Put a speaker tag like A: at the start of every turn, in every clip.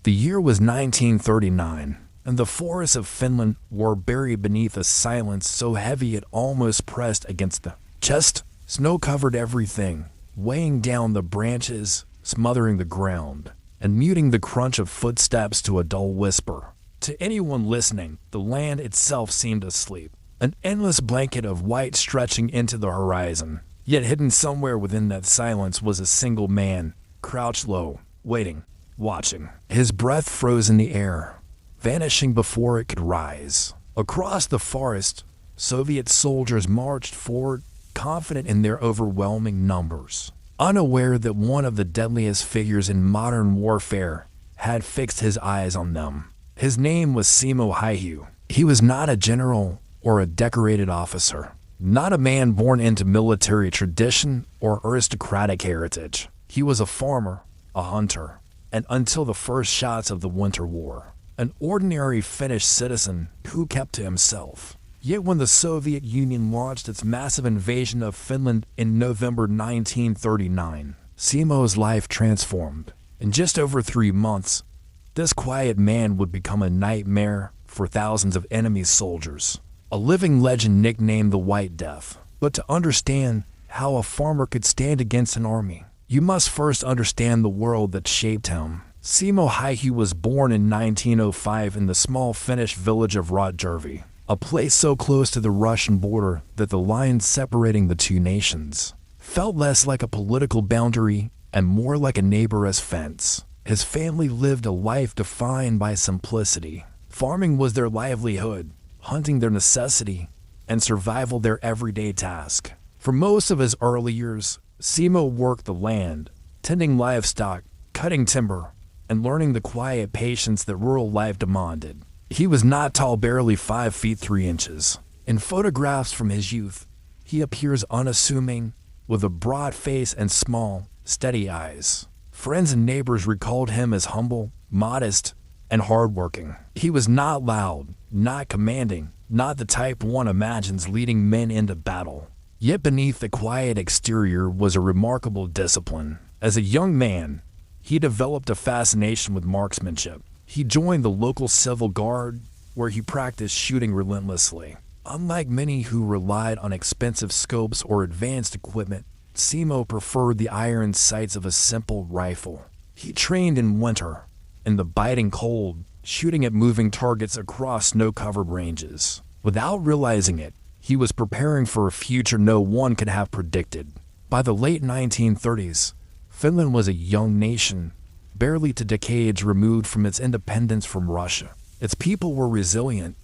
A: The year was 1939, and the forests of Finland were buried beneath a silence so heavy it almost pressed against the chest. Snow covered everything, weighing down the branches, smothering the ground, and muting the crunch of footsteps to a dull whisper. To anyone listening, the land itself seemed asleep, an endless blanket of white stretching into the horizon. Yet hidden somewhere within that silence was a single man, crouched low, waiting, watching. His breath froze in the air, vanishing before it could rise. Across the forest, Soviet soldiers marched forward, confident in their overwhelming numbers, unaware that one of the deadliest figures in modern warfare had fixed his eyes on them. His name was Simo Häyhä. He was not a general or a decorated officer, not a man born into military tradition or aristocratic heritage. He was a farmer, a hunter, and until the first shots of the Winter War, an ordinary Finnish citizen who kept to himself. Yet when the Soviet Union launched its massive invasion of Finland in November 1939, Simo's life transformed. In just over 3 months, this quiet man would become a nightmare for thousands of enemy soldiers, a living legend nicknamed the White Death. But to understand how a farmer could stand against an army, you must first understand the world that shaped him. Simo Häyhä was born in 1905 in the small Finnish village of Rotjärvi, a place so close to the Russian border that the line separating the two nations felt less like a political boundary and more like a neighbor's fence. His family lived a life defined by simplicity. Farming was their livelihood, hunting their necessity, and survival their everyday task. For most of his early years, Simo worked the land, tending livestock, cutting timber, and learning the quiet patience that rural life demanded. He was not tall, barely 5 feet 3 inches. In photographs from his youth, he appears unassuming, with a broad face and small, steady eyes. Friends and neighbors recalled him as humble, modest, and hardworking. He was not loud, not commanding, not the type one imagines leading men into battle. Yet beneath the quiet exterior was a remarkable discipline. As a young man, he developed a fascination with marksmanship. He joined the local civil guard, where he practiced shooting relentlessly. Unlike many who relied on expensive scopes or advanced equipment, Simo preferred the iron sights of a simple rifle. He trained in winter, in the biting cold, shooting at moving targets across snow-covered ranges. Without realizing it, he was preparing for a future no one could have predicted. By the late 1930s, Finland was a young nation, barely 2 decades removed from its independence from Russia. Its people were resilient,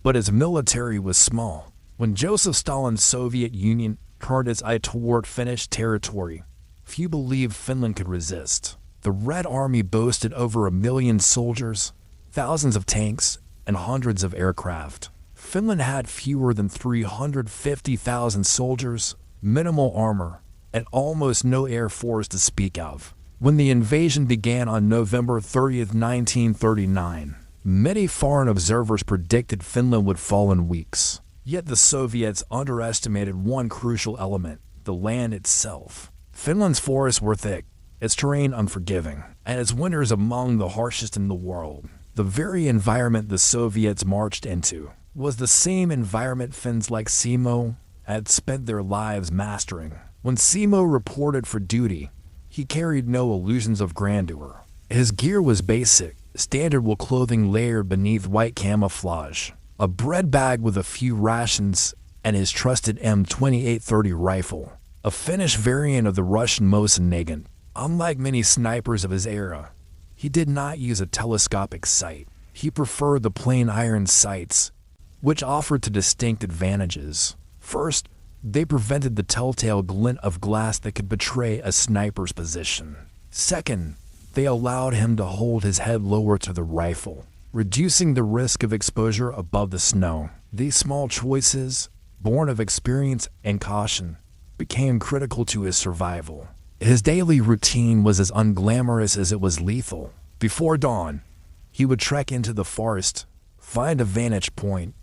A: but its military was small. When Joseph Stalin's Soviet Union turned its eye toward Finnish territory, few believed Finland could resist. The Red Army boasted over 1 million soldiers, thousands of tanks, and hundreds of aircraft. Finland had fewer than 350,000 soldiers, minimal armor, and almost no air force to speak of. When the invasion began on November 30, 1939, many foreign observers predicted Finland would fall in weeks. Yet the Soviets underestimated one crucial element: the land itself. Finland's forests were thick, its terrain unforgiving, and its winters among the harshest in the world. The very environment the Soviets marched into was the same environment Finns like Simo had spent their lives mastering. When Simo reported for duty, he carried no illusions of grandeur. His gear was basic, standard wool clothing layered beneath white camouflage, a bread bag with a few rations, and his trusted M2830 rifle, a Finnish variant of the Russian Mosin Nagant. Unlike many snipers of his era, he did not use a telescopic sight. He preferred the plain iron sights, which offered two distinct advantages. First, they prevented the telltale glint of glass that could betray a sniper's position. Second, they allowed him to hold his head lower to the rifle, reducing the risk of exposure above the snow. These small choices, born of experience and caution, became critical to his survival. His daily routine was as unglamorous as it was lethal. Before dawn, he would trek into the forest, find a vantage point,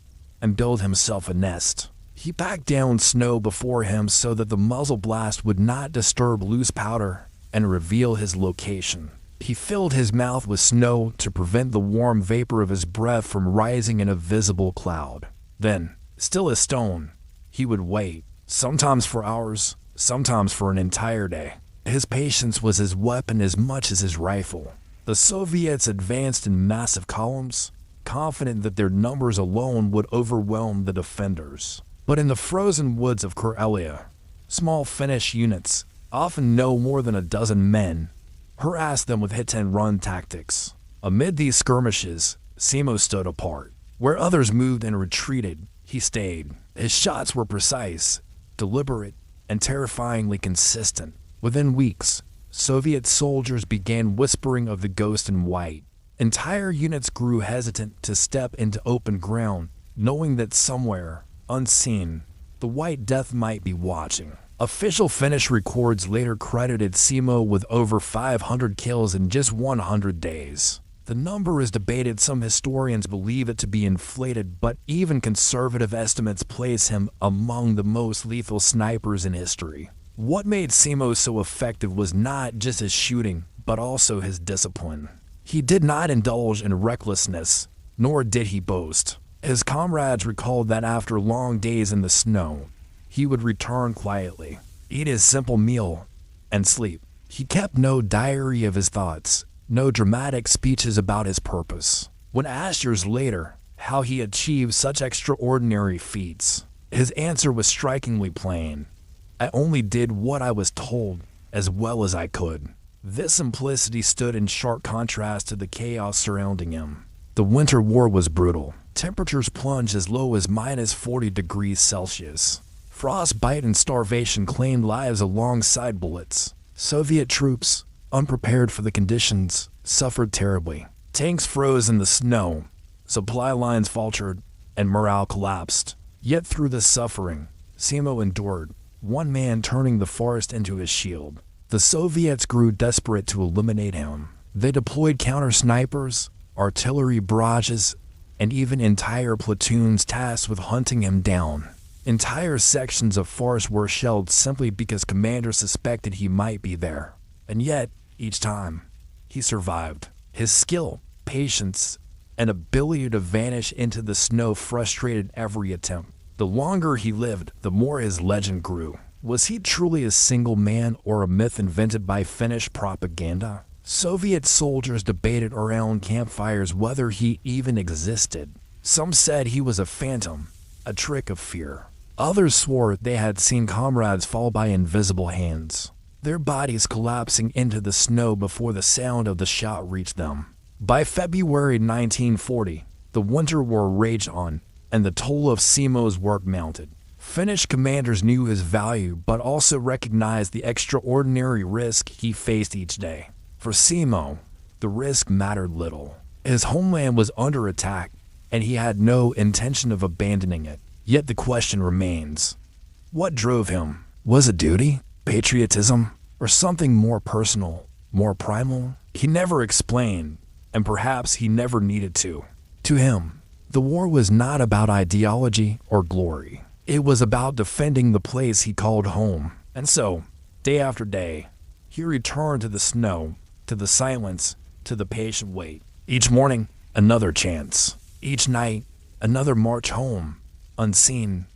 A: and build himself a nest. He packed down snow before him so that the muzzle blast would not disturb loose powder and reveal his location. He filled his mouth with snow to prevent the warm vapor of his breath from rising in a visible cloud. Then, still as stone, he would wait, sometimes for hours, sometimes for an entire day. His patience was his weapon as much as his rifle. The Soviets advanced in massive columns, confident that their numbers alone would overwhelm the defenders. But in the frozen woods of Karelia, small Finnish units, often no more than a dozen men, harassed them with hit-and-run tactics. Amid these skirmishes, Simo stood apart. Where others moved and retreated, he stayed. His shots were precise, deliberate, and terrifyingly consistent. Within weeks, Soviet soldiers began whispering of the ghost in white. Entire units grew hesitant to step into open ground, knowing that somewhere, unseen, the White Death might be watching. Official Finnish records later credited Simo with over 500 kills in just 100 days. The number is debated. Some historians believe it to be inflated, but even conservative estimates place him among the most lethal snipers in history. What made Simo so effective was not just his shooting, but also his discipline. He did not indulge in recklessness, nor did he boast. His comrades recalled that after long days in the snow, he would return quietly, eat his simple meal, and sleep. He kept no diary of his thoughts, no dramatic speeches about his purpose. When asked years later how he achieved such extraordinary feats, his answer was strikingly plain. I only did what I was told as well as I could. This simplicity stood in sharp contrast to the chaos surrounding him. The Winter War was brutal. Temperatures plunged as low as -40 degrees Celsius. Frostbite and starvation claimed lives alongside bullets. Soviet troops, unprepared for the conditions, suffered terribly. Tanks froze in the snow, supply lines faltered, and morale collapsed. Yet through this suffering, Simo endured, one man turning the forest into his shield. The Soviets grew desperate to eliminate him. They deployed counter-snipers, artillery barrages, and even entire platoons tasked with hunting him down. Entire sections of forest were shelled simply because commanders suspected he might be there. And yet, each time, he survived. His skill, patience, and ability to vanish into the snow frustrated every attempt. The longer he lived, the more his legend grew. Was he truly a single man or a myth invented by Finnish propaganda? Soviet soldiers debated around campfires whether he even existed. Some said he was a phantom, a trick of fear. Others swore they had seen comrades fall by invisible hands, their bodies collapsing into the snow before the sound of the shot reached them. By February 1940, the Winter War raged on, and the toll of Simo's work mounted. Finnish commanders knew his value, but also recognized the extraordinary risk he faced each day. For Simo, the risk mattered little. His homeland was under attack, and he had no intention of abandoning it. Yet the question remains, what drove him? Was it duty, patriotism, or something more personal, more primal? He never explained, and perhaps he never needed to. To him, the war was not about ideology or glory. It was about defending the place he called home. And so, day after day, he returned to the snow, to the silence, to the patient wait. Each morning, another chance. Each night, another march home, unseen,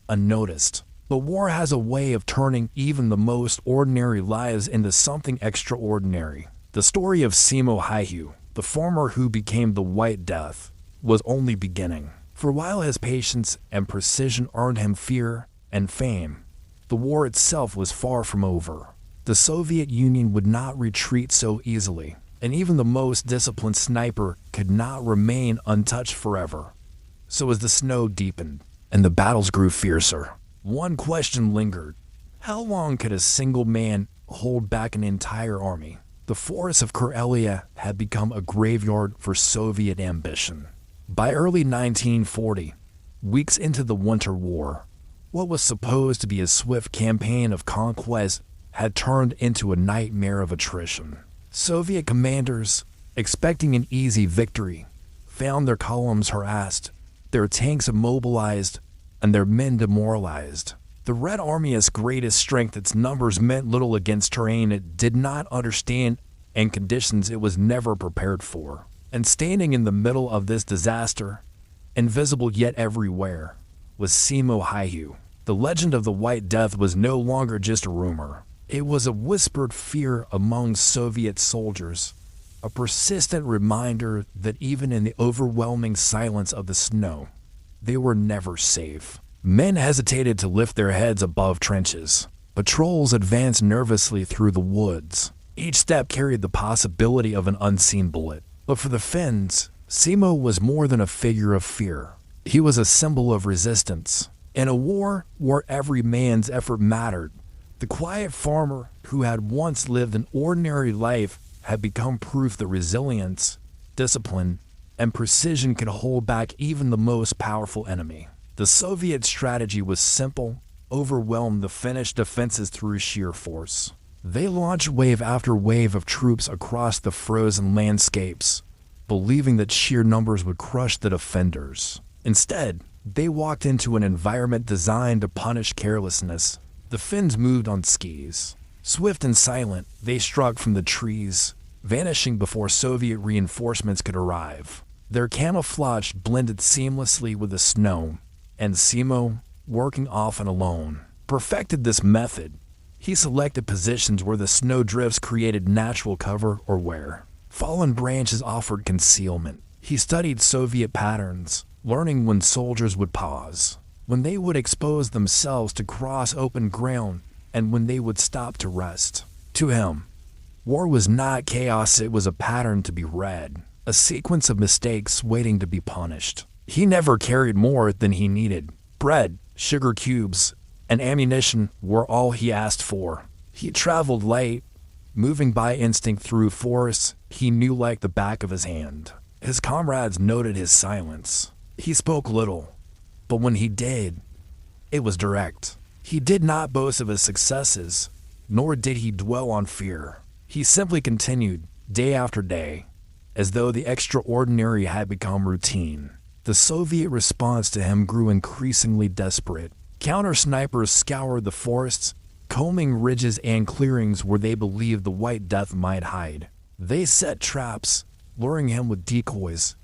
A: unnoticed. The war has a way of turning even the most ordinary lives into something extraordinary. The story of Simo Haihu, the farmer who became the White Death, was only beginning. For while his patience and precision earned him fear and fame, the war itself was far from over. The Soviet Union would not retreat so easily, and even the most disciplined sniper could not remain untouched forever. So as the snow deepened and the battles grew fiercer, one question lingered. How long could a single man hold back an entire army? The forests of Karelia had become a graveyard for Soviet ambition. By early 1940, weeks into the Winter War, what was supposed to be a swift campaign of conquest had turned into a nightmare of attrition. Soviet commanders, expecting an easy victory, found their columns harassed, their tanks immobilized, and their men demoralized. The Red Army's greatest strength, its numbers, meant little against terrain it did not understand and conditions it was never prepared for. And standing in the middle of this disaster, invisible yet everywhere, was Simo Häyhä. The legend of the White Death was no longer just a rumor. It was a whispered fear among Soviet soldiers, a persistent reminder that even in the overwhelming silence of the snow, they were never safe. Men hesitated to lift their heads above trenches. Patrols advanced nervously through the woods. Each step carried the possibility of an unseen bullet. But for the Finns, Simo was more than a figure of fear. He was a symbol of resistance. In a war where every man's effort mattered, the quiet farmer who had once lived an ordinary life had become proof that resilience, discipline, and precision could hold back even the most powerful enemy. The Soviet strategy was simple: overwhelm the Finnish defenses through sheer force. They launched wave after wave of troops across the frozen landscapes, believing that sheer numbers would crush the defenders. Instead, they walked into an environment designed to punish carelessness. The Finns moved on skis. Swift and silent, they struck from the trees, vanishing before Soviet reinforcements could arrive. Their camouflage blended seamlessly with the snow, and Simo, working often alone, perfected this method. He selected positions where the snowdrifts created natural cover or where fallen branches offered concealment. He studied Soviet patterns, learning when soldiers would pause, when they would expose themselves to cross open ground, and when they would stop to rest. To him, war was not chaos, it was a pattern to be read, a sequence of mistakes waiting to be punished. He never carried more than he needed. Bread, sugar cubes, and ammunition were all he asked for. He traveled light, moving by instinct through forests he knew like the back of his hand. His comrades noted his silence. He spoke little, but when he did, it was direct. He did not boast of his successes, nor did he dwell on fear. He simply continued, day after day, as though the extraordinary had become routine. The Soviet response to him grew increasingly desperate. Counter-snipers scoured the forests, combing ridges and clearings where they believed the White Death might hide. They set traps, luring him with decoys,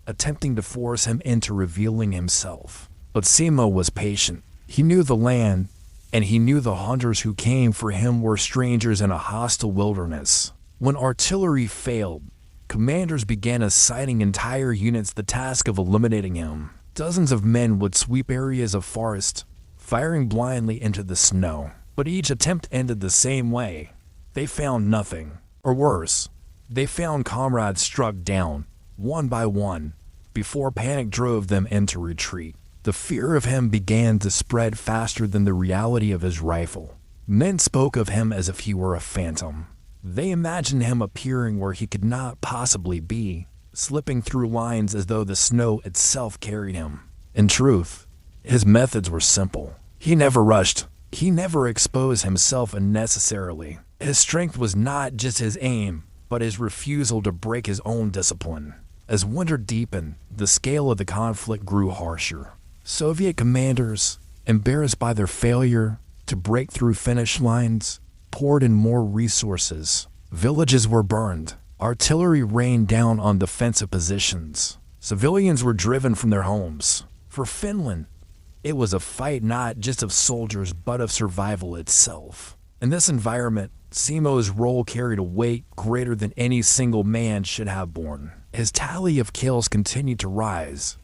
A: attempting to force him into revealing himself. But Simo was patient. He knew the land, and he knew the hunters who came for him were strangers in a hostile wilderness. When artillery failed, commanders began assigning entire units the task of eliminating him. Dozens of men would sweep areas of forest, firing blindly into the snow. But each attempt ended the same way. They found nothing. Or worse, they found comrades struck down, one by one, before panic drove them into retreat. The fear of him began to spread faster than the reality of his rifle. Men spoke of him as if he were a phantom. They imagined him appearing where he could not possibly be, slipping through lines as though the snow itself carried him. In truth, his methods were simple. He never rushed. He never exposed himself unnecessarily. His strength was not just his aim, but his refusal to break his own discipline. As winter deepened, the scale of the conflict grew harsher. Soviet commanders, embarrassed by their failure to break through Finnish lines, poured in more resources. Villages were burned. Artillery rained down on defensive positions. Civilians were driven from their homes. For Finland, it was a fight not just of soldiers but of survival itself. In this environment, Simo's role carried a weight greater than any single man should have borne. His tally of kills continued to rise,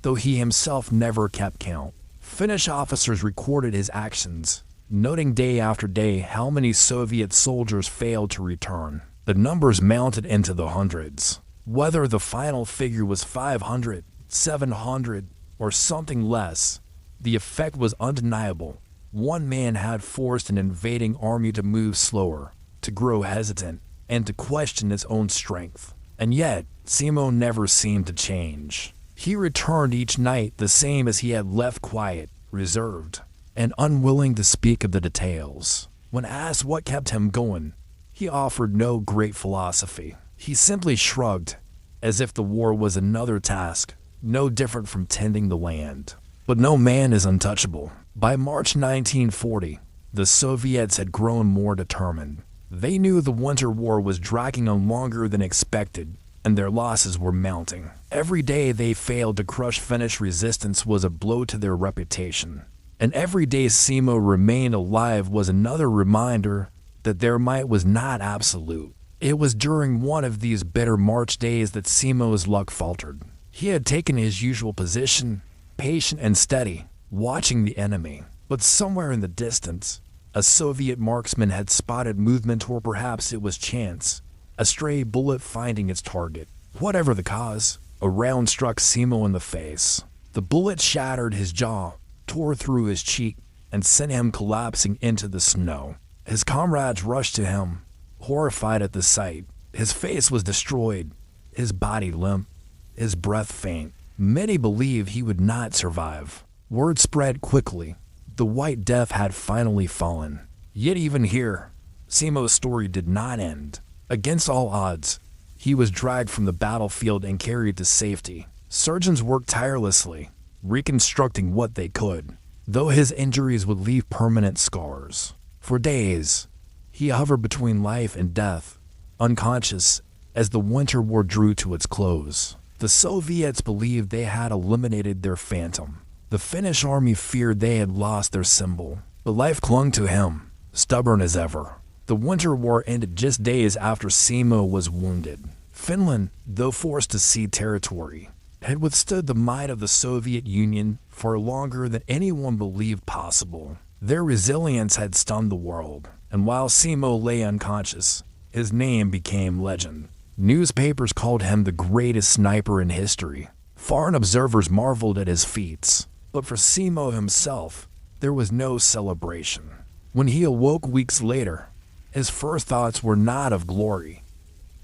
A: though he himself never kept count. Finnish officers recorded his actions, noting day after day how many Soviet soldiers failed to return. The numbers mounted into the hundreds. Whether the final figure was 500, 700, or something less, the effect was undeniable. One man had forced an invading army to move slower, to grow hesitant, and to question its own strength. And yet, Simo never seemed to change. He returned each night the same as he had left, quiet, reserved, and unwilling to speak of the details. When asked what kept him going, he offered no great philosophy. He simply shrugged, as if the war was another task, no different from tending the land. But no man is untouchable. By March 1940, the Soviets had grown more determined. They knew the Winter War was dragging on longer than expected, and their losses were mounting. Every day they failed to crush Finnish resistance was a blow to their reputation. And every day Simo remained alive was another reminder that their might was not absolute. It was during one of these bitter March days that Simo's luck faltered. He had taken his usual position, patient and steady, watching the enemy. But somewhere in the distance, a Soviet marksman had spotted movement, or perhaps it was chance, a stray bullet finding its target. Whatever the cause, a round struck Simo in the face. The bullet shattered his jaw, tore through his cheek, and sent him collapsing into the snow. His comrades rushed to him, horrified at the sight. His face was destroyed, his body limp, his breath faint. Many believed he would not survive. Word spread quickly. The White Death had finally fallen. Yet even here, Simo's story did not end. Against all odds, he was dragged from the battlefield and carried to safety. Surgeons worked tirelessly, reconstructing what they could, though his injuries would leave permanent scars. For days, he hovered between life and death, unconscious as the Winter War drew to its close. The Soviets believed they had eliminated their phantom. The Finnish army feared they had lost their symbol, but life clung to him, stubborn as ever. The Winter War ended just days after Simo was wounded. Finland, though forced to cede territory, had withstood the might of the Soviet Union for longer than anyone believed possible. Their resilience had stunned the world, and while Simo lay unconscious, his name became legend. Newspapers called him the greatest sniper in history. Foreign observers marveled at his feats, but for Simo himself, there was no celebration. When he awoke weeks later, his first thoughts were not of glory,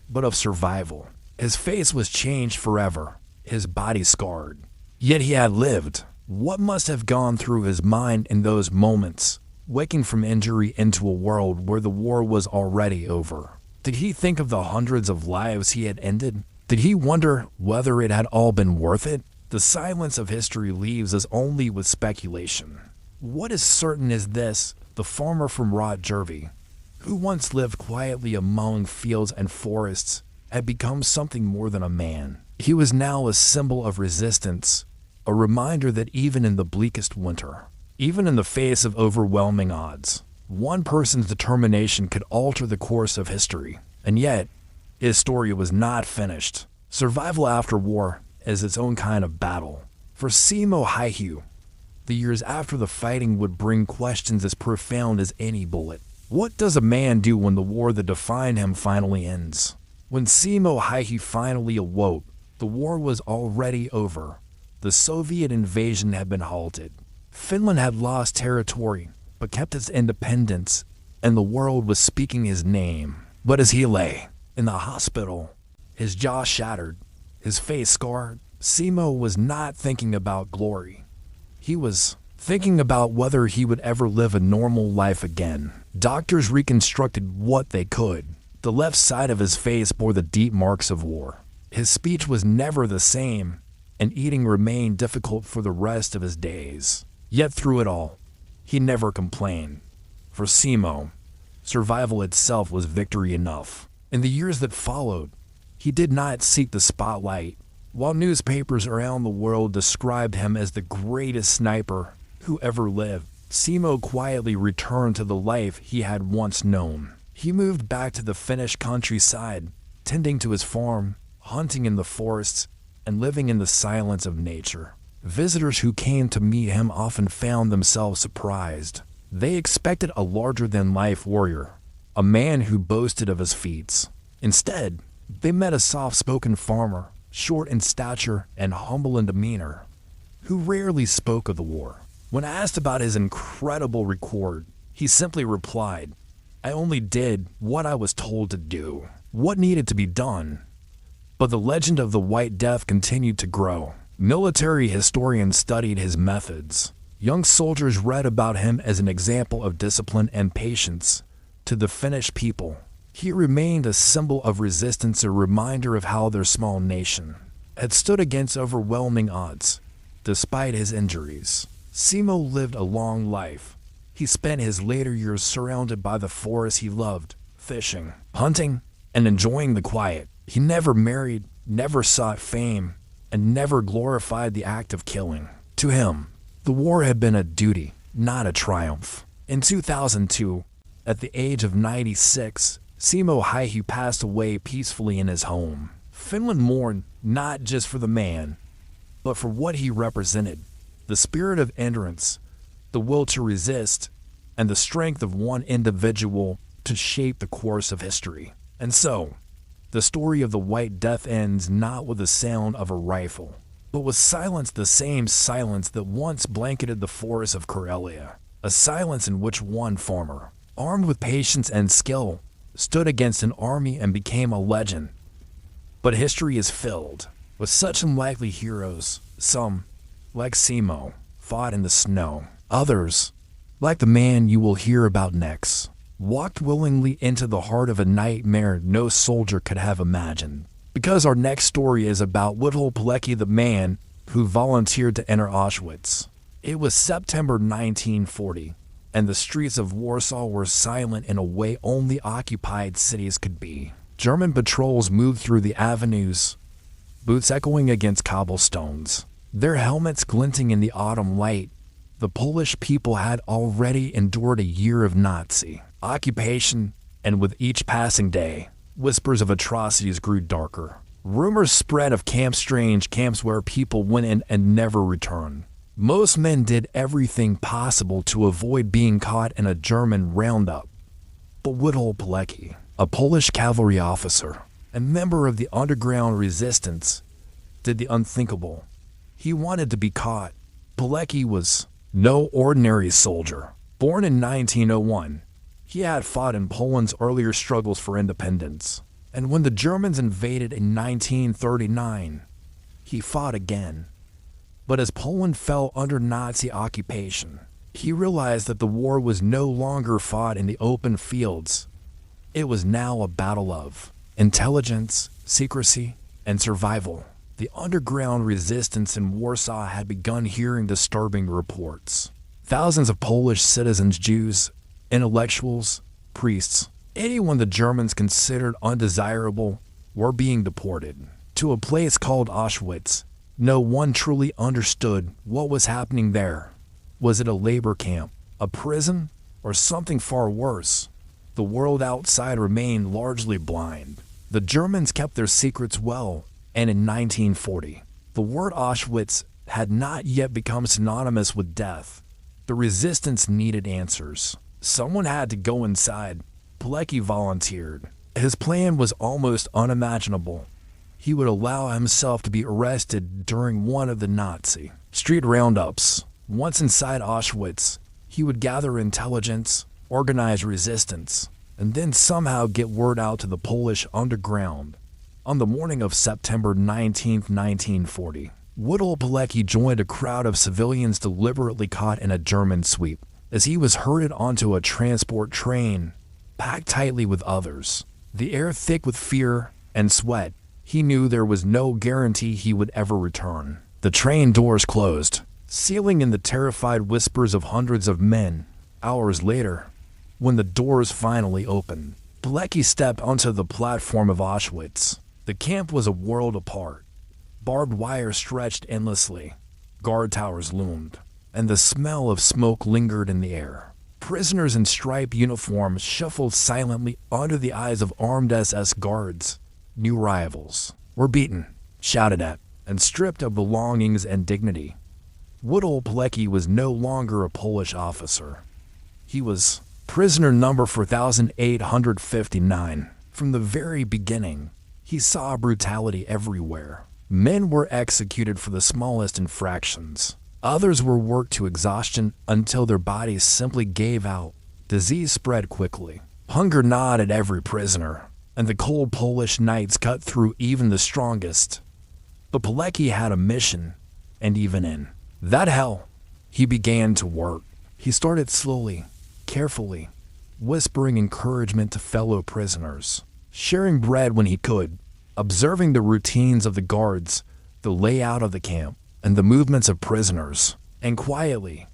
A: but of survival. His face was changed forever, his body scarred. Yet he had lived. What must have gone through his mind in those moments, waking from injury into a world where the war was already over? Did he think of the hundreds of lives he had ended? Did he wonder whether it had all been worth it? The silence of history leaves us only with speculation. What is certain is this: the farmer from Rotjervi, who once lived quietly among fields and forests, had become something more than a man. He was now a symbol of resistance, a reminder that even in the bleakest winter, even in the face of overwhelming odds, one person's determination could alter the course of history. And yet, his story was not finished. Survival after war is its own kind of battle. For Simo Häyhä, the years after the fighting would bring questions as profound as any bullet. What does a man do when the war that defined him finally ends? When Simo Häyhä finally awoke, the war was already over. The Soviet invasion had been halted. Finland had lost territory, but kept its independence, and the world was speaking his name. But as he lay in the hospital, his jaw shattered, his face scarred, Simo was not thinking about glory. He was thinking about whether he would ever live a normal life again. Doctors reconstructed what they could. The left side of his face bore the deep marks of war. His speech was never the same, and eating remained difficult for the rest of his days. Yet through it all, he never complained. For Simo, survival itself was victory enough. In the years that followed, he did not seek the spotlight. While newspapers around the world described him as the greatest sniper who ever lived, Simo quietly returned to the life he had once known. He moved back to the Finnish countryside, tending to his farm, hunting in the forests, and living in the silence of nature. Visitors who came to meet him often found themselves surprised. They expected a larger-than-life warrior, a man who boasted of his feats. Instead, they met a soft-spoken farmer, short in stature and humble in demeanor, who rarely spoke of the war. When asked about his incredible record, he simply replied, "I only did what I was told to do, what needed to be done." But the legend of the White Death continued to grow. Military historians studied his methods. Young soldiers read about him as an example of discipline and patience. To the Finnish people, he remained a symbol of resistance, a reminder of how their small nation had stood against overwhelming odds. Despite his injuries, Simo lived a long life. He spent his later years surrounded by the forests he loved, fishing, hunting, and enjoying the quiet. He never married, never sought fame, and never glorified the act of killing. To him, the war had been a duty, not a triumph. In 2002, at the age of 96, Simo Haihu passed away peacefully in his home. Finland mourned not just for the man, but for what he represented: the spirit of endurance, the will to resist, and the strength of one individual to shape the course of history. And so, the story of the White Death ends not with the sound of a rifle, but with silence, the same silence that once blanketed the forests of Karelia, a silence in which one farmer, armed with patience and skill, stood against an army and became a legend. But history is filled with such unlikely heroes. Some, like Simo, fought in the snow. Others, like the man you will hear about next, walked willingly into the heart of a nightmare no soldier could have imagined. Because our next story is about Witold Pilecki, the man who volunteered to enter Auschwitz. It was September 1940, and the streets of Warsaw were silent in a way only occupied cities could be. German patrols moved through the avenues, boots echoing against cobblestones, their helmets glinting in the autumn light. The Polish people had already endured a year of Nazi occupation, and with each passing day, whispers of atrocities grew darker. Rumors spread of strange camps where people went in and never returned. Most men did everything possible to avoid being caught in a German roundup. But Witold Pilecki, a Polish cavalry officer and member of the underground resistance, did the unthinkable. He wanted to be caught. Pilecki was no ordinary soldier. Born in 1901, he had fought in Poland's earlier struggles for independence, and when the Germans invaded in 1939, he fought again. But as Poland fell under Nazi occupation, he realized that the war was no longer fought in the open fields. It was now a battle of intelligence, secrecy, and survival. The underground resistance in Warsaw had begun hearing disturbing reports. Thousands of Polish citizens, Jews, intellectuals, priests, anyone the Germans considered undesirable, were being deported to a place called Auschwitz. No one truly understood what was happening there. Was it a labor camp, a prison, or something far worse? The world outside remained largely blind. The Germans kept their secrets well, and in 1940, the word Auschwitz had not yet become synonymous with death. The resistance needed answers. Someone had to go inside. Pilecki volunteered. His plan was almost unimaginable. He would allow himself to be arrested during one of the Nazi street roundups. Once inside Auschwitz, he would gather intelligence, organize resistance, and then somehow get word out to the Polish underground. On the morning of September 19, 1940, Witold Pilecki joined a crowd of civilians deliberately caught in a German sweep. As he was herded onto a transport train, packed tightly with others, the air thick with fear and sweat, he knew there was no guarantee he would ever return. The train doors closed, sealing in the terrified whispers of hundreds of men. Hours later, when the doors finally opened, Pilecki stepped onto the platform of Auschwitz. The camp was a world apart. Barbed wire stretched endlessly, guard towers loomed, and the smell of smoke lingered in the air. Prisoners in striped uniforms shuffled silently under the eyes of armed SS guards. New arrivals were beaten, shouted at, and stripped of belongings and dignity. Witold Pilecki was no longer a Polish officer. He was prisoner number 4859. From the very beginning, he saw brutality everywhere. Men were executed for the smallest infractions. Others were worked to exhaustion until their bodies simply gave out. Disease spread quickly. Hunger gnawed at every prisoner, and the cold Polish nights cut through even the strongest. But Pilecki had a mission, and even in that hell, he began to work. He started slowly, carefully, whispering encouragement to fellow prisoners, sharing bread when he could, observing the routines of the guards, the layout of the camp, and the movements of prisoners. And quietly,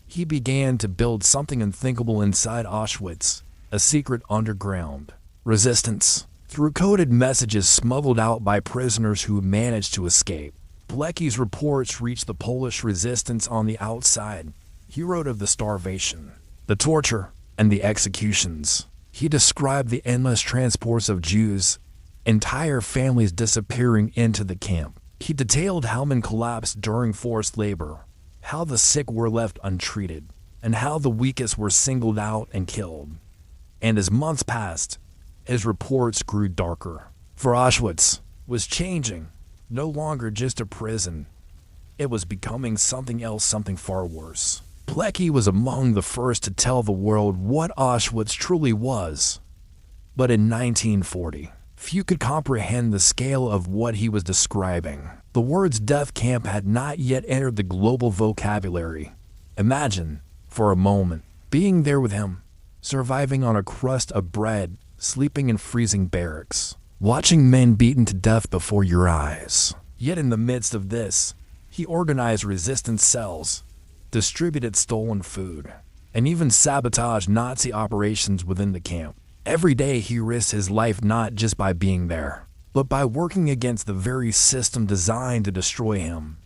A: he began to build something unthinkable inside Auschwitz, a secret underground Resistance. Through coded messages smuggled out by prisoners who managed to escape, Pilecki's reports reached the Polish resistance on the outside. He wrote of the starvation, the torture, and the executions. He described the endless transports of Jews, entire families disappearing into the camp. He detailed how men collapsed during forced labor, how the sick were left untreated, and how the weakest were singled out and killed. And as months passed, his reports grew darker. For Auschwitz was changing, no longer just a prison. It was becoming something else, something far worse. Pilecki was among the first to tell the world what Auschwitz truly was. But in 1940, few could comprehend the scale of what he was describing. The words death camp had not yet entered the global vocabulary. Imagine, for a moment, being there with him, surviving on a crust of bread, sleeping in freezing barracks, watching men beaten to death before your eyes. Yet in the midst of this, he organized resistance cells, distributed stolen food, and even sabotaged Nazi operations within the camp. Every day he risked his life not just by being there, but by working against the very system designed to destroy him.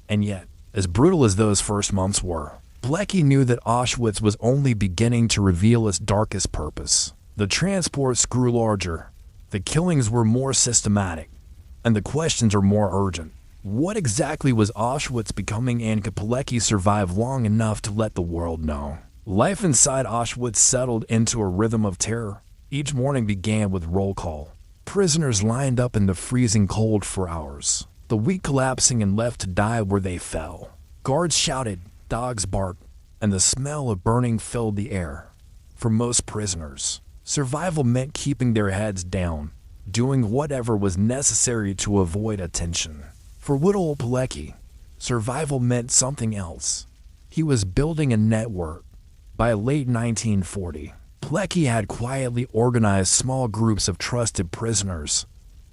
A: And yet, as brutal as those first months were, Pilecki knew that Auschwitz was only beginning to reveal its darkest purpose. The transports grew larger, the killings were more systematic, and the questions are more urgent. What exactly was Auschwitz becoming, and could Pilecki survive long enough to let the world know? Life inside Auschwitz settled into a rhythm of terror. Each morning began with roll call. Prisoners lined up in the freezing cold for hours, the weak collapsing and left to die where they fell. Guards shouted, dogs barked, and the smell of burning filled the air. For most prisoners, survival meant keeping their heads down, doing whatever was necessary to avoid attention. For Woodhull Pilecki, survival meant something else. He was building a network. By late 1940, Pilecki had quietly organized small groups of trusted prisoners.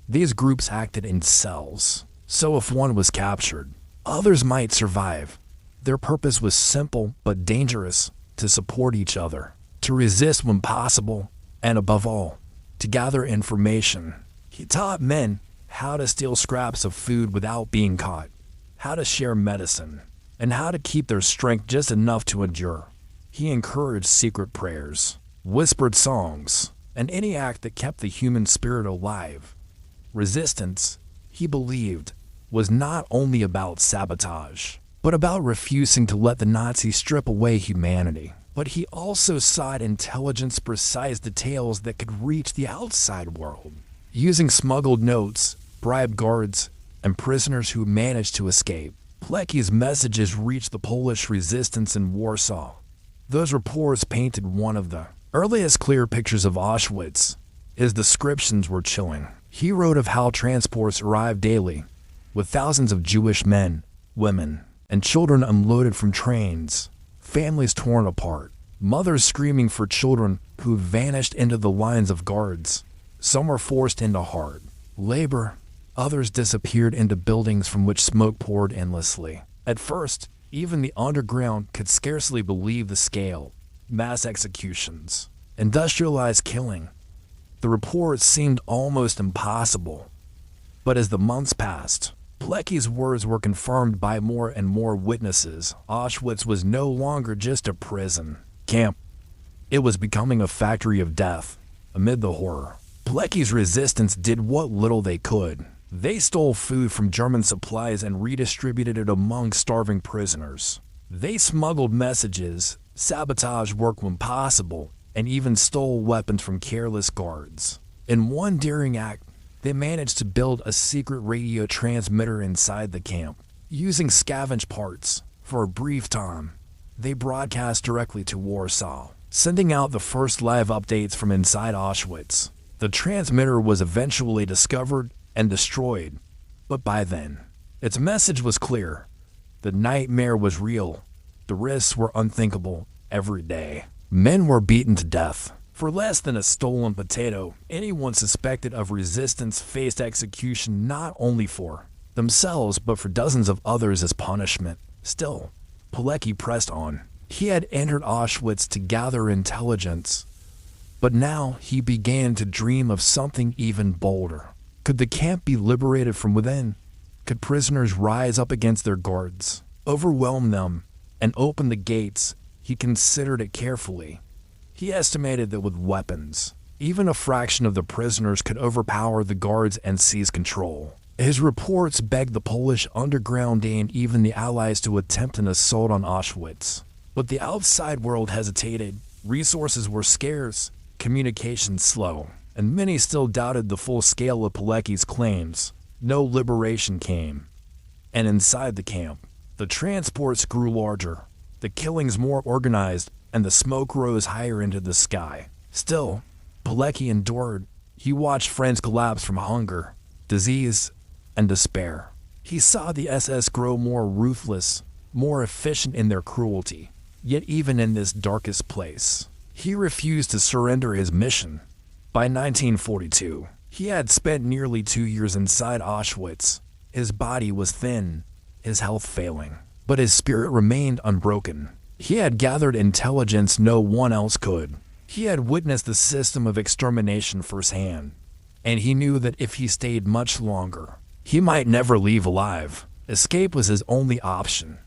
A: These groups acted in cells, so if one was captured, others might survive. Their purpose was simple but dangerous: to support each other, to resist when possible, and above all, to gather information. He taught men how to steal scraps of food without being caught, how to share medicine, and how to keep their strength just enough to endure. He encouraged secret prayers, whispered songs, and any act that kept the human spirit alive. Resistance, he believed, was not only about sabotage, but about refusing to let the Nazis strip away humanity. But he also sought intelligence, precise details that could reach the outside world. Using smuggled notes, bribed guards, and prisoners who managed to escape, Pilecki's messages reached the Polish resistance in Warsaw. Those reports painted one of the earliest clear pictures of Auschwitz. His descriptions were chilling. He wrote of how transports arrived daily, with thousands of Jewish men, women, and children unloaded from trains. Families torn apart, mothers screaming for children who vanished into the lines of guards. Some were forced into hard labor, others disappeared into buildings from which smoke poured endlessly. At first, even the underground could scarcely believe the scale. Mass executions, industrialized killing. The reports seemed almost impossible. But as the months passed, Pilecki's words were confirmed by more and more witnesses. Auschwitz was no longer just a prison camp. It was becoming a factory of death. Amid the horror, Pilecki's resistance did what little they could. They stole food from German supplies and redistributed it among starving prisoners. They smuggled messages, sabotaged work when possible, and even stole weapons from careless guards. In one daring act, they managed to build a secret radio transmitter inside the camp. Using scavenged parts, for a brief time, they broadcast directly to Warsaw, sending out the first live updates from inside Auschwitz. The transmitter was eventually discovered and destroyed, but by then, its message was clear. The nightmare was real. The risks were unthinkable every day. Men were beaten to death. For less than a stolen potato, anyone suspected of resistance faced execution not only for themselves but for dozens of others as punishment. Still, Pilecki pressed on. He had entered Auschwitz to gather intelligence, But now he began to dream of something even bolder. Could the camp be liberated from within? Could prisoners rise up against their guards, overwhelm them, and open the gates? He considered it carefully. He estimated that with weapons, even a fraction of the prisoners could overpower the guards and seize control. His reports begged the Polish underground and even the Allies to attempt an assault on Auschwitz. But the outside world hesitated. Resources were scarce, communication slow, and many still doubted the full scale of Pilecki's claims. No liberation came. And inside the camp, the transports grew larger, the killings more organized, and the smoke rose higher into the sky. Still, Pilecki endured. He watched friends collapse from hunger, disease, and despair. He saw the SS grow more ruthless, more efficient in their cruelty. Yet even in this darkest place, he refused to surrender his mission. By 1942, he had spent nearly 2 years inside Auschwitz. His body was thin, his health failing, but his spirit remained unbroken. He had gathered intelligence no one else could. He had witnessed the system of extermination firsthand, and he knew that if he stayed much longer, he might never leave alive. Escape was his only option.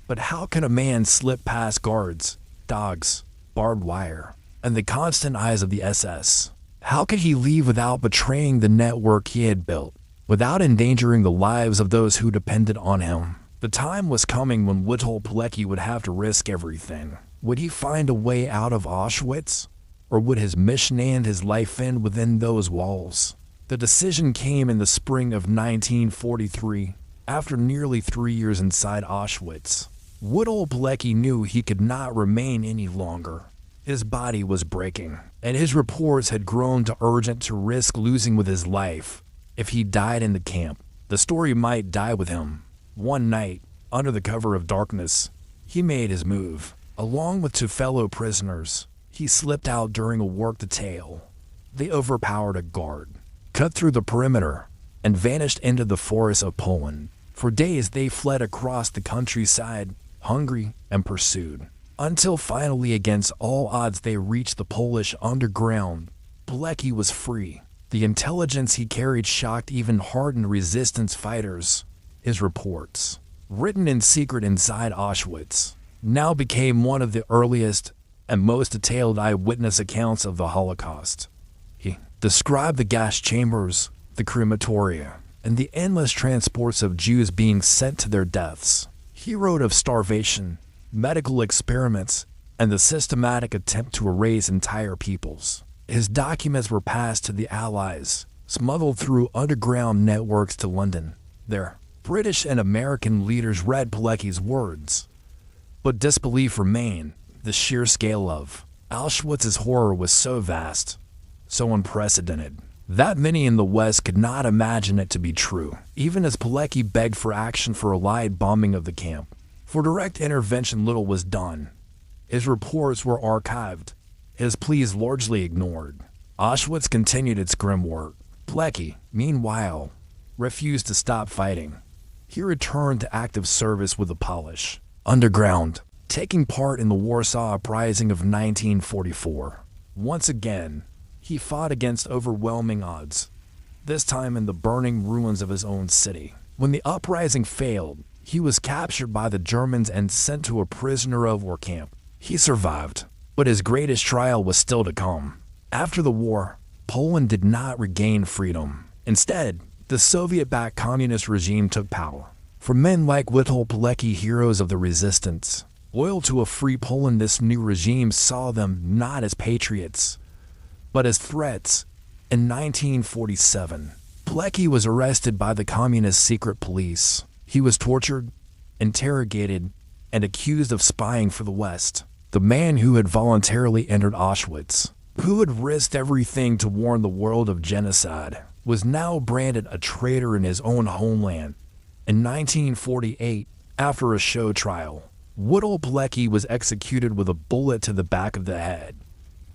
A: But how can a man slip past guards, dogs, barbed wire, and the constant eyes of the SS? How could he leave without betraying the network he had built, without endangering the lives of those who depended on him? The time was coming when Witold Pilecki would have to risk everything. Would he find a way out of Auschwitz? Or would his mission and his life end within those walls? The decision came in the spring of 1943, after nearly 3 years inside Auschwitz. Witold Pilecki knew he could not remain any longer. His body was breaking, and his reports had grown too urgent to risk losing with his life. If he died in the camp, the story might die with him. One night, under the cover of darkness, he made his move. Along with 2 fellow prisoners, he slipped out during a work detail. They overpowered a guard, cut through the perimeter, and vanished into the forests of Poland. For days they fled across the countryside, hungry and pursued, until finally, against all odds, they reached the Polish underground. Pilecki was free. The intelligence he carried shocked even hardened resistance fighters. His reports, written in secret inside Auschwitz, now became one of the earliest and most detailed eyewitness accounts of the Holocaust. He described the gas chambers, the crematoria, and the endless transports of Jews being sent to their deaths. He wrote of starvation, medical experiments, and the systematic attempt to erase entire peoples. His documents were passed to the Allies, smuggled through underground networks to London. There, British and American leaders read Pilecki's words, but disbelief remained. The sheer scale of Auschwitz's horror was so vast, so unprecedented, that many in the West could not imagine it to be true, even as Pilecki begged for action for Allied bombing of the camp. For direct intervention, little was done. His reports were archived, his pleas largely ignored. Auschwitz continued its grim work. Pilecki, meanwhile, refused to stop fighting. He returned to active service with the Polish underground, taking part in the Warsaw Uprising of 1944. Once again, he fought against overwhelming odds, this time in the burning ruins of his own city. When the uprising failed, he was captured by the Germans and sent to a prisoner of war camp. He survived, but his greatest trial was still to come. After the war, Poland did not regain freedom. Instead, the Soviet-backed communist regime took power. For men like Witold Pilecki, heroes of the resistance, loyal to a free Poland, this new regime saw them not as patriots, but as threats. In 1947, Pilecki was arrested by the communist secret police. He was tortured, interrogated, and accused of spying for the West. The man who had voluntarily entered Auschwitz, who had risked everything to warn the world of genocide, was now branded a traitor in his own homeland. In 1948, after a show trial, Witold Pilecki was executed with a bullet to the back of the head.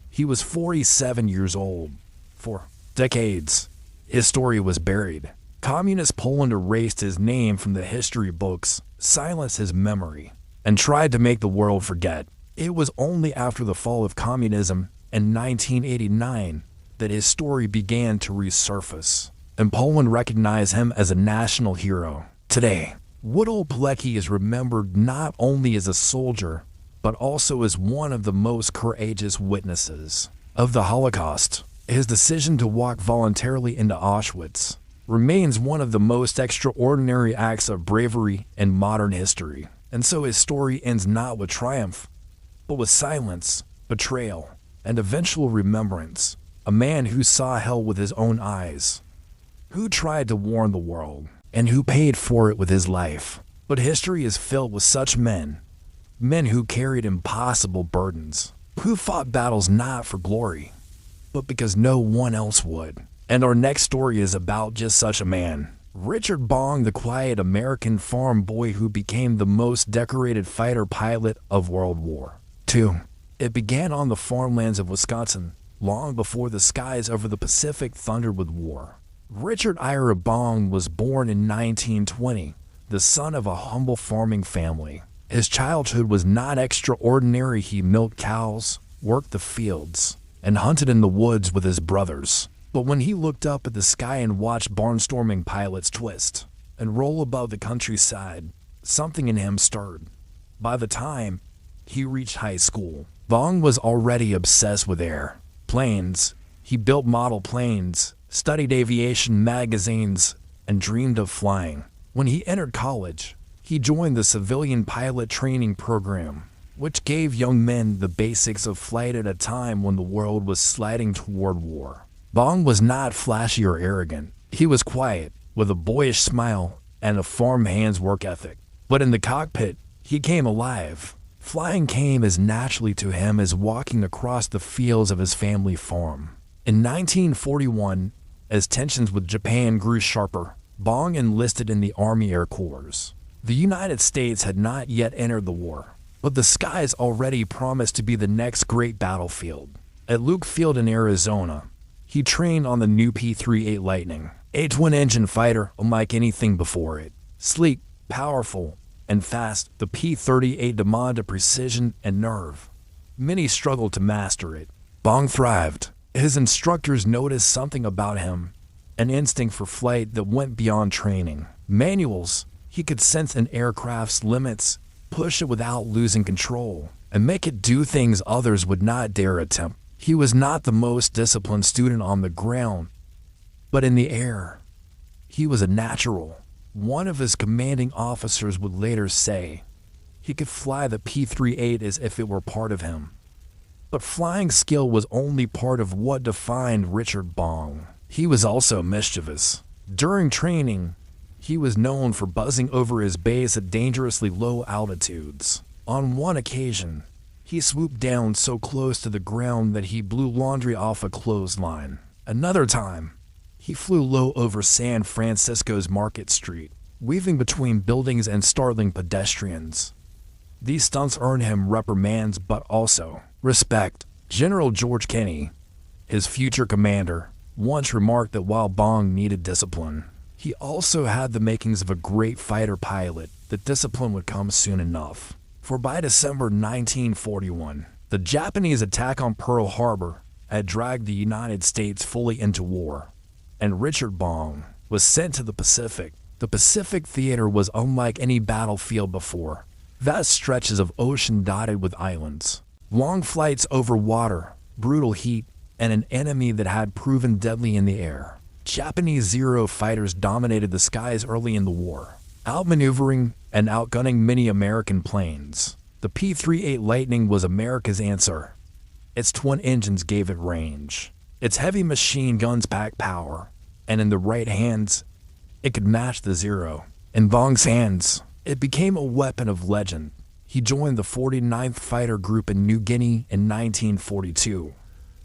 A: He was 47 years old. For decades, his story was buried. Communist Poland erased his name from the history books, silenced his memory, and tried to make the world forget. It was only after the fall of communism in 1989 that his story began to resurface, and Poland recognized him as a national hero. Today, Witold Pilecki is remembered not only as a soldier, but also as one of the most courageous witnesses of the Holocaust. His decision to walk voluntarily into Auschwitz remains one of the most extraordinary acts of bravery in modern history. And so his story ends not with triumph, but with silence, betrayal, and eventual remembrance. A man who saw hell with his own eyes, who tried to warn the world, and who paid for it with his life. But history is filled with such men who carried impossible burdens, who fought battles not for glory, but because no one else would. And our next story is about just such a man. Richard Bong, the quiet American farm boy who became the most decorated fighter pilot of World War II. It began on the farmlands of Wisconsin, long before the skies over the Pacific thundered with war. Richard Ira Bong was born in 1920, the son of a humble farming family. His childhood was not extraordinary. He milked cows, worked the fields, and hunted in the woods with his brothers. But when he looked up at the sky and watched barnstorming pilots twist and roll above the countryside, something in him stirred. By the time he reached high school, Bong was already obsessed with planes. He built model planes, studied aviation magazines, and dreamed of flying. When he entered college, he joined the civilian pilot training program, which gave young men the basics of flight at a time when the world was sliding toward war. Bong was not flashy or arrogant. He was quiet, with a boyish smile and a farmhand's work ethic. But in the cockpit, he came alive. Flying came as naturally to him as walking across the fields of his family farm. In 1941, as tensions with Japan grew sharper, Bong enlisted in the Army Air Corps. The United States had not yet entered the war, but the skies already promised to be the next great battlefield. At Luke Field in Arizona, he trained on the new P-38 Lightning, a twin-engine fighter unlike anything before it. Sleek, powerful, and fast, the P-38 demanded precision and nerve. Many struggled to master it. Bong thrived. His instructors noticed something about him, an instinct for flight that went beyond training. Manuals, he could sense an aircraft's limits, push it without losing control, and make it do things others would not dare attempt. He was not the most disciplined student on the ground, but in the air, he was a natural. One of his commanding officers would later say he could fly the P-38 as if it were part of him. But flying skill was only part of what defined Richard Bong. He was also mischievous. During training, he was known for buzzing over his base at dangerously low altitudes. On one occasion, he swooped down so close to the ground that he blew laundry off a clothesline. Another time, he flew low over San Francisco's Market Street, weaving between buildings and startling pedestrians. These stunts earned him reprimands but also respect. General George Kenney, his future commander, once remarked that while Bong needed discipline, he also had the makings of a great fighter pilot. The discipline would come soon enough. For by December 1941, the Japanese attack on Pearl Harbor had dragged the United States fully into war, and Richard Bong was sent to the Pacific. The Pacific theater was unlike any battlefield before. Vast stretches of ocean dotted with islands, long flights over water, brutal heat, and an enemy that had proven deadly in the air. Japanese Zero fighters dominated the skies early in the war, outmaneuvering and outgunning many American planes. The P-38 Lightning was America's answer. Its twin engines gave it range. Its heavy machine guns packed power, and in the right hands, it could match the Zero. In Bong's hands, it became a weapon of legend. He joined the 49th Fighter Group in New Guinea in 1942.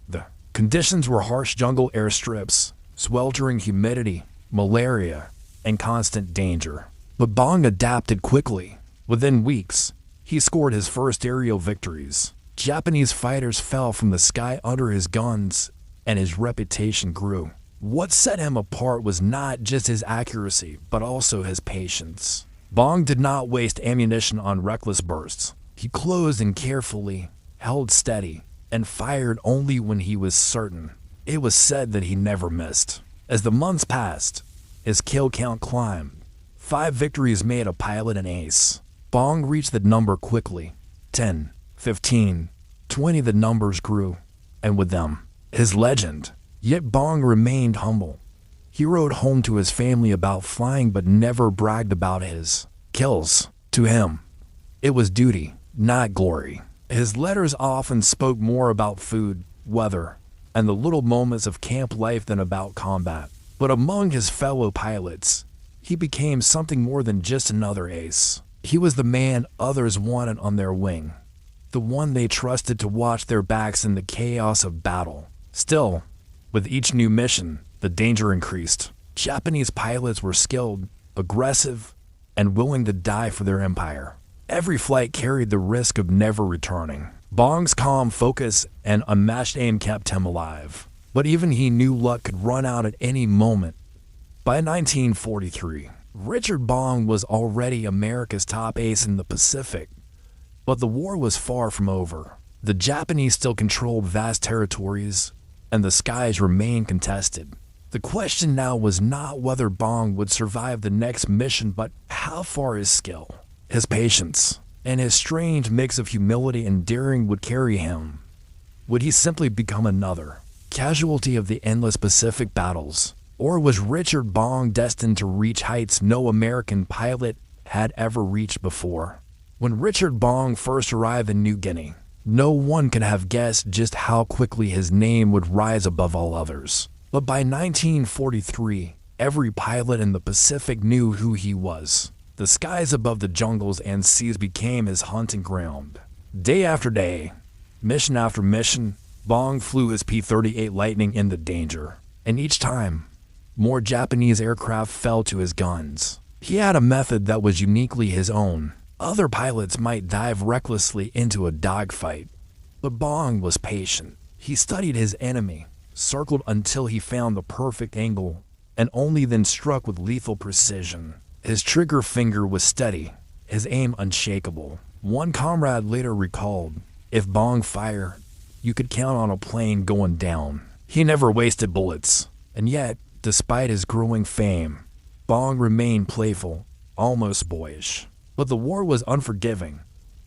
A: The conditions were harsh jungle airstrips, sweltering humidity, malaria, and constant danger. But Bong adapted quickly. Within weeks, he scored his first aerial victories. Japanese fighters fell from the sky under his guns, and his reputation grew. What set him apart was not just his accuracy, but also his patience. Bong did not waste ammunition on reckless bursts. He closed and carefully, held steady, and fired only when he was certain. It was said that he never missed. As the months passed, his kill count climbed. 5 victories made a pilot an ace. Bong reached the number quickly. 10, 15, 20, the numbers grew, and with them, his legend. Yet Bong remained humble. He wrote home to his family about flying but never bragged about his kills. To him, it was duty, not glory. His letters often spoke more about food, weather, and the little moments of camp life than about combat. But among his fellow pilots, he became something more than just another ace. He was the man others wanted on their wing, the one they trusted to watch their backs in the chaos of battle. Still, with each new mission, the danger increased. Japanese pilots were skilled, aggressive, and willing to die for their empire. Every flight carried the risk of never returning. Bong's calm focus and unmatched aim kept him alive. But even he knew luck could run out at any moment. By 1943, Richard Bong was already America's top ace in the Pacific. But the war was far from over. The Japanese still controlled vast territories, and the skies remained contested. The question now was not whether Bong would survive the next mission, but how far his skill, his patience, and his strange mix of humility and daring would carry him. Would he simply become another casualty of the endless Pacific battles? Or was Richard Bong destined to reach heights no American pilot had ever reached before? When Richard Bong first arrived in New Guinea, no one could have guessed just how quickly his name would rise above all others. But by 1943, every pilot in the Pacific knew who he was. The skies above the jungles and seas became his hunting ground. Day after day, mission after mission, Bong flew his P-38 Lightning into danger. And each time, more Japanese aircraft fell to his guns. He had a method that was uniquely his own. Other pilots might dive recklessly into a dogfight, but Bong was patient. He studied his enemy, circled until he found the perfect angle, and only then struck with lethal precision. His trigger finger was steady, his aim unshakable. One comrade later recalled, "If Bong fired, you could count on a plane going down." He never wasted bullets, and yet, despite his growing fame, Bong remained playful, almost boyish. But the war was unforgiving.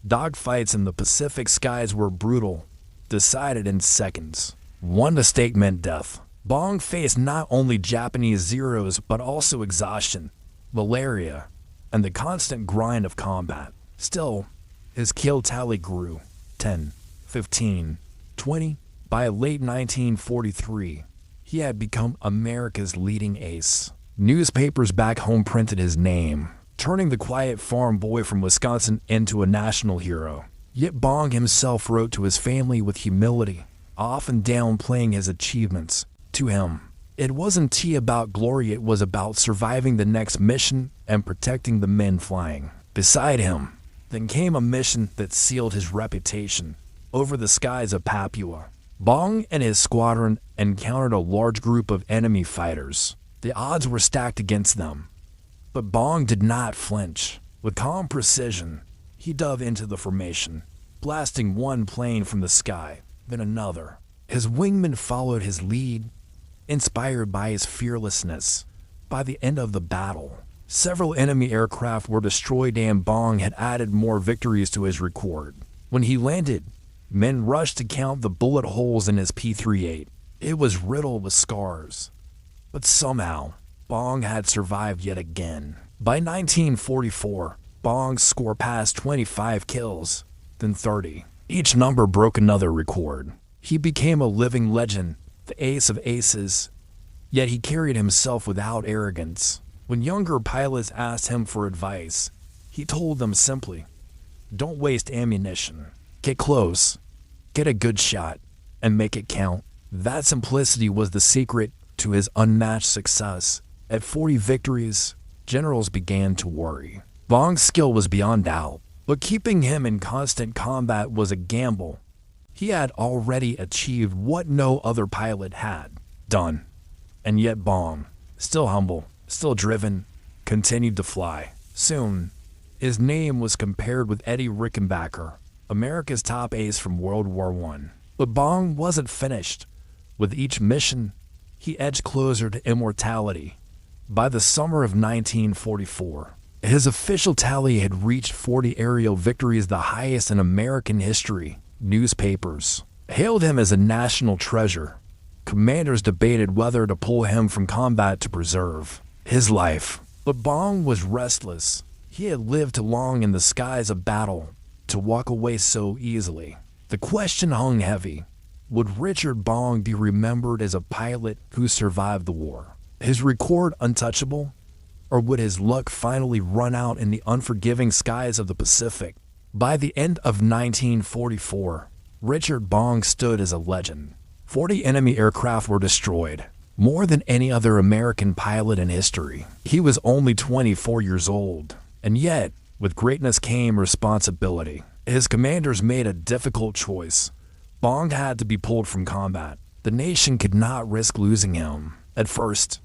A: Dogfights in the Pacific skies were brutal, decided in seconds. One mistake meant death. Bong faced not only Japanese Zeros but also exhaustion, malaria, and the constant grind of combat. Still, his kill tally grew. 10, 15, 20. By late 1943, he had become America's leading ace. Newspapers back home printed his name, turning the quiet farm boy from Wisconsin into a national hero. Yet Bong himself wrote to his family with humility, often downplaying his achievements. To him, it wasn't about glory, it was about surviving the next mission and protecting the men flying beside him. Then came a mission that sealed his reputation. Over the skies of Papua, Bong and his squadron encountered a large group of enemy fighters. The odds were stacked against them. But Bong did not flinch. With calm precision, he dove into the formation, blasting one plane from the sky, then another. His wingmen followed his lead, inspired by his fearlessness. By the end of the battle, several enemy aircraft were destroyed and Bong had added more victories to his record. When he landed, men rushed to count the bullet holes in his P-38. It was riddled with scars. But somehow, Bong had survived yet again. By 1944, Bong's score passed 25 kills, then 30. Each number broke another record. He became a living legend, the ace of aces. Yet he carried himself without arrogance. When younger pilots asked him for advice, he told them simply, "Don't waste ammunition. Get close, get a good shot, and make it count." That simplicity was the secret to his unmatched success. At 40 victories, generals began to worry. Bong's skill was beyond doubt, but keeping him in constant combat was a gamble. He had already achieved what no other pilot had done. And yet Bong, still humble, still driven, continued to fly. Soon, his name was compared with Eddie Rickenbacker, America's top ace from World War I. But Bong wasn't finished. With each mission, he edged closer to immortality. By the summer of 1944, his official tally had reached 40 aerial victories, the highest in American history. Newspapers hailed him as a national treasure. Commanders debated whether to pull him from combat to preserve his life. But Bong was restless. He had lived too long in the skies of battle to walk away so easily. The question hung heavy. Would Richard Bong be remembered as a pilot who survived the war, his record untouchable? Or would his luck finally run out in the unforgiving skies of the Pacific? By the end of 1944, Richard Bong stood as a legend. 40 enemy aircraft were destroyed, more than any other American pilot in history. He was only 24 years old, and yet, with greatness came responsibility. His commanders made a difficult choice. Bong had to be pulled from combat. The nation could not risk losing him. At first,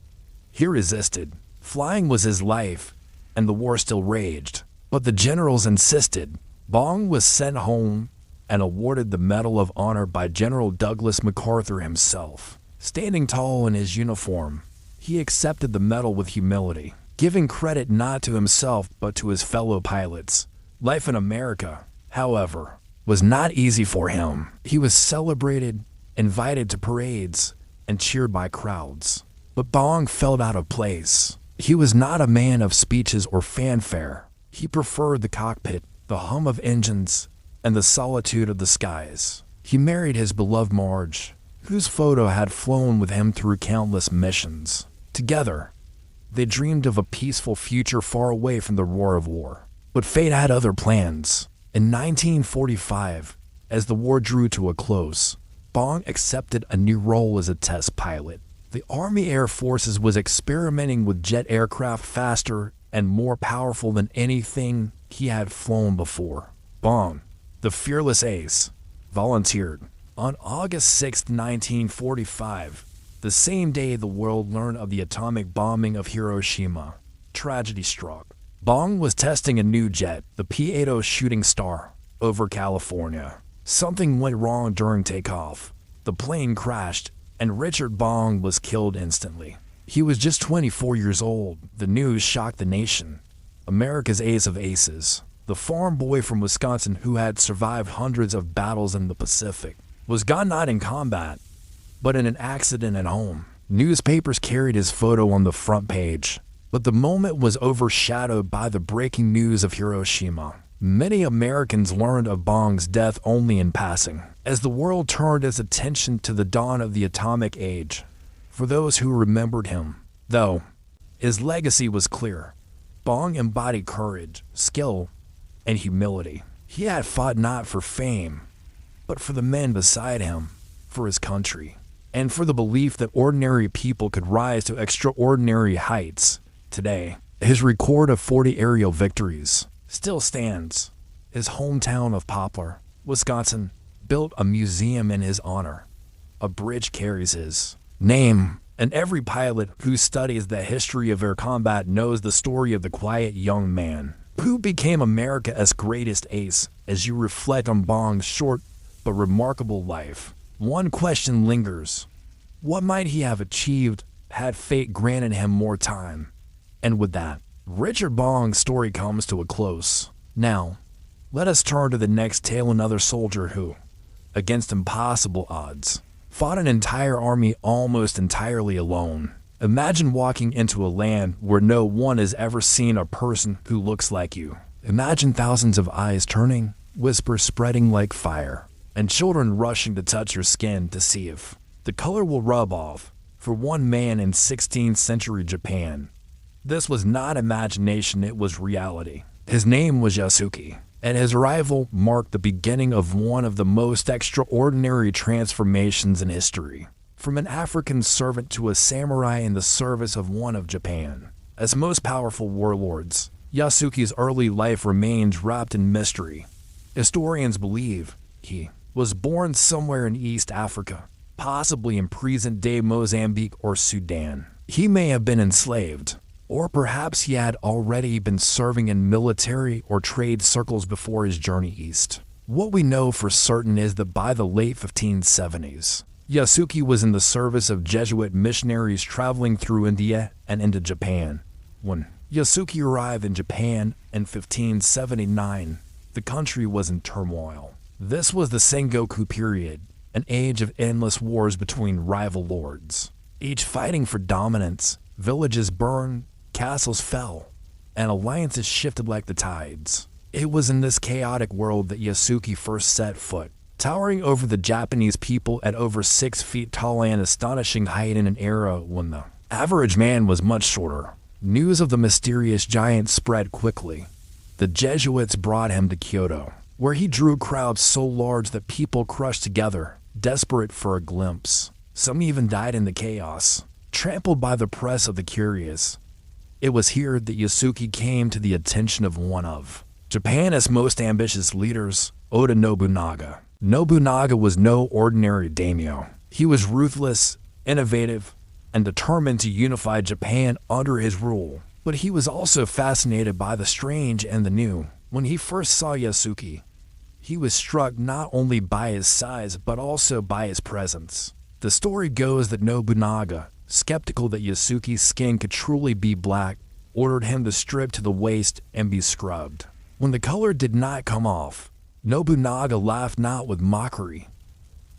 A: he resisted. Flying was his life, and the war still raged. But the generals insisted. Bong was sent home and awarded the Medal of Honor by General Douglas MacArthur himself. Standing tall in his uniform, he accepted the medal with humility, giving credit not to himself but to his fellow pilots. Life in America, however, was not easy for him. He was celebrated, invited to parades, and cheered by crowds. But Bong felt out of place. He was not a man of speeches or fanfare. He preferred the cockpit, the hum of engines, and the solitude of the skies. He married his beloved Marge, whose photo had flown with him through countless missions. Together, they dreamed of a peaceful future far away from the roar of war. But fate had other plans. In 1945, as the war drew to a close, Bong accepted a new role as a test pilot. The Army Air Forces was experimenting with jet aircraft faster and more powerful than anything he had flown before. Bong, the fearless ace, volunteered. On August 6, 1945, the same day the world learned of the atomic bombing of Hiroshima, tragedy struck. Bong was testing a new jet, the P-80 Shooting Star, over California. Something went wrong during takeoff. The plane crashed, and Richard Bong was killed instantly. He was just 24 years old. The news shocked the nation. America's ace of aces, the farm boy from Wisconsin who had survived hundreds of battles in the Pacific, was gone not in combat, but in an accident at home. Newspapers carried his photo on the front page, but the moment was overshadowed by the breaking news of Hiroshima. Many Americans learned of Bong's death only in passing, as the world turned its attention to the dawn of the atomic age. For those who remembered him, though, his legacy was clear. Bong embodied courage, skill, and humility. He had fought not for fame, but for the men beside him, for his country, and for the belief that ordinary people could rise to extraordinary heights. Today, his record of 40 aerial victories still stands. His hometown of Poplar, Wisconsin, built a museum in his honor. A bridge carries his name, and every pilot who studies the history of air combat knows the story of the quiet young man who became America's greatest ace. As you reflect on Bong's short but remarkable life, one question lingers. What might he have achieved had fate granted him more time? And with that, Richard Bong's story comes to a close. Now, let us turn to the next tale. Another soldier who, against impossible odds, fought an entire army almost entirely alone. Imagine walking into a land where no one has ever seen a person who looks like you. Imagine thousands of eyes turning, whispers spreading like fire, and children rushing to touch your skin to see if the color will rub off. For one man in 16th century Japan, this was not imagination, it was reality. His name was Yasuke, and his arrival marked the beginning of one of the most extraordinary transformations in history. From an African servant to a samurai in the service of one of Japan. As most powerful warlords, Yasuke's early life remains wrapped in mystery. Historians believe he was born somewhere in East Africa, possibly in present-day Mozambique or Sudan. He may have been enslaved, or perhaps he had already been serving in military or trade circles before his journey east. What we know for certain is that by the late 1570s, Yasuke was in the service of Jesuit missionaries traveling through India and into Japan. When Yasuke arrived in Japan in 1579, the country was in turmoil. This was the Sengoku period, an age of endless wars between rival lords, each fighting for dominance. Villages burned, castles fell, and alliances shifted like the tides. It was in this chaotic world that Yasuke first set foot, towering over the Japanese people at over 6 feet tall and astonishing height in an era when the average man was much shorter. News of the mysterious giant spread quickly. The Jesuits brought him to Kyoto, where he drew crowds so large that people crushed together, desperate for a glimpse. Some even died in the chaos, trampled by the press of the curious. It was here that Yasuke came to the attention of one of Japan's most ambitious leaders, Oda Nobunaga. Nobunaga was no ordinary daimyo. He was ruthless, innovative, and determined to unify Japan under his rule. But he was also fascinated by the strange and the new. When he first saw Yasuke, he was struck not only by his size but also by his presence. The story goes that Nobunaga, skeptical that Yasuke's skin could truly be black, ordered him to strip to the waist and be scrubbed. When the color did not come off, Nobunaga laughed not with mockery,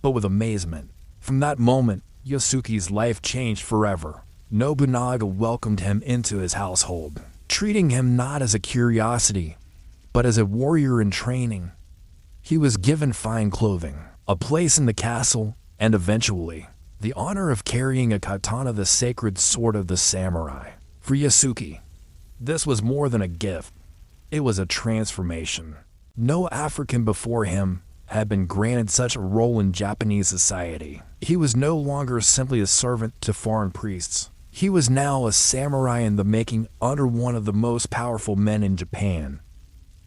A: but with amazement. From that moment, Yasuke's life changed forever. Nobunaga welcomed him into his household, treating him not as a curiosity, but as a warrior in training. He was given fine clothing, a place in the castle, and eventually, the honor of carrying a katana, the sacred sword of the samurai. For Yasuke, this was more than a gift. It was a transformation. No African before him had been granted such a role in Japanese society. He was no longer simply a servant to foreign priests. He was now a samurai in the making under one of the most powerful men in Japan.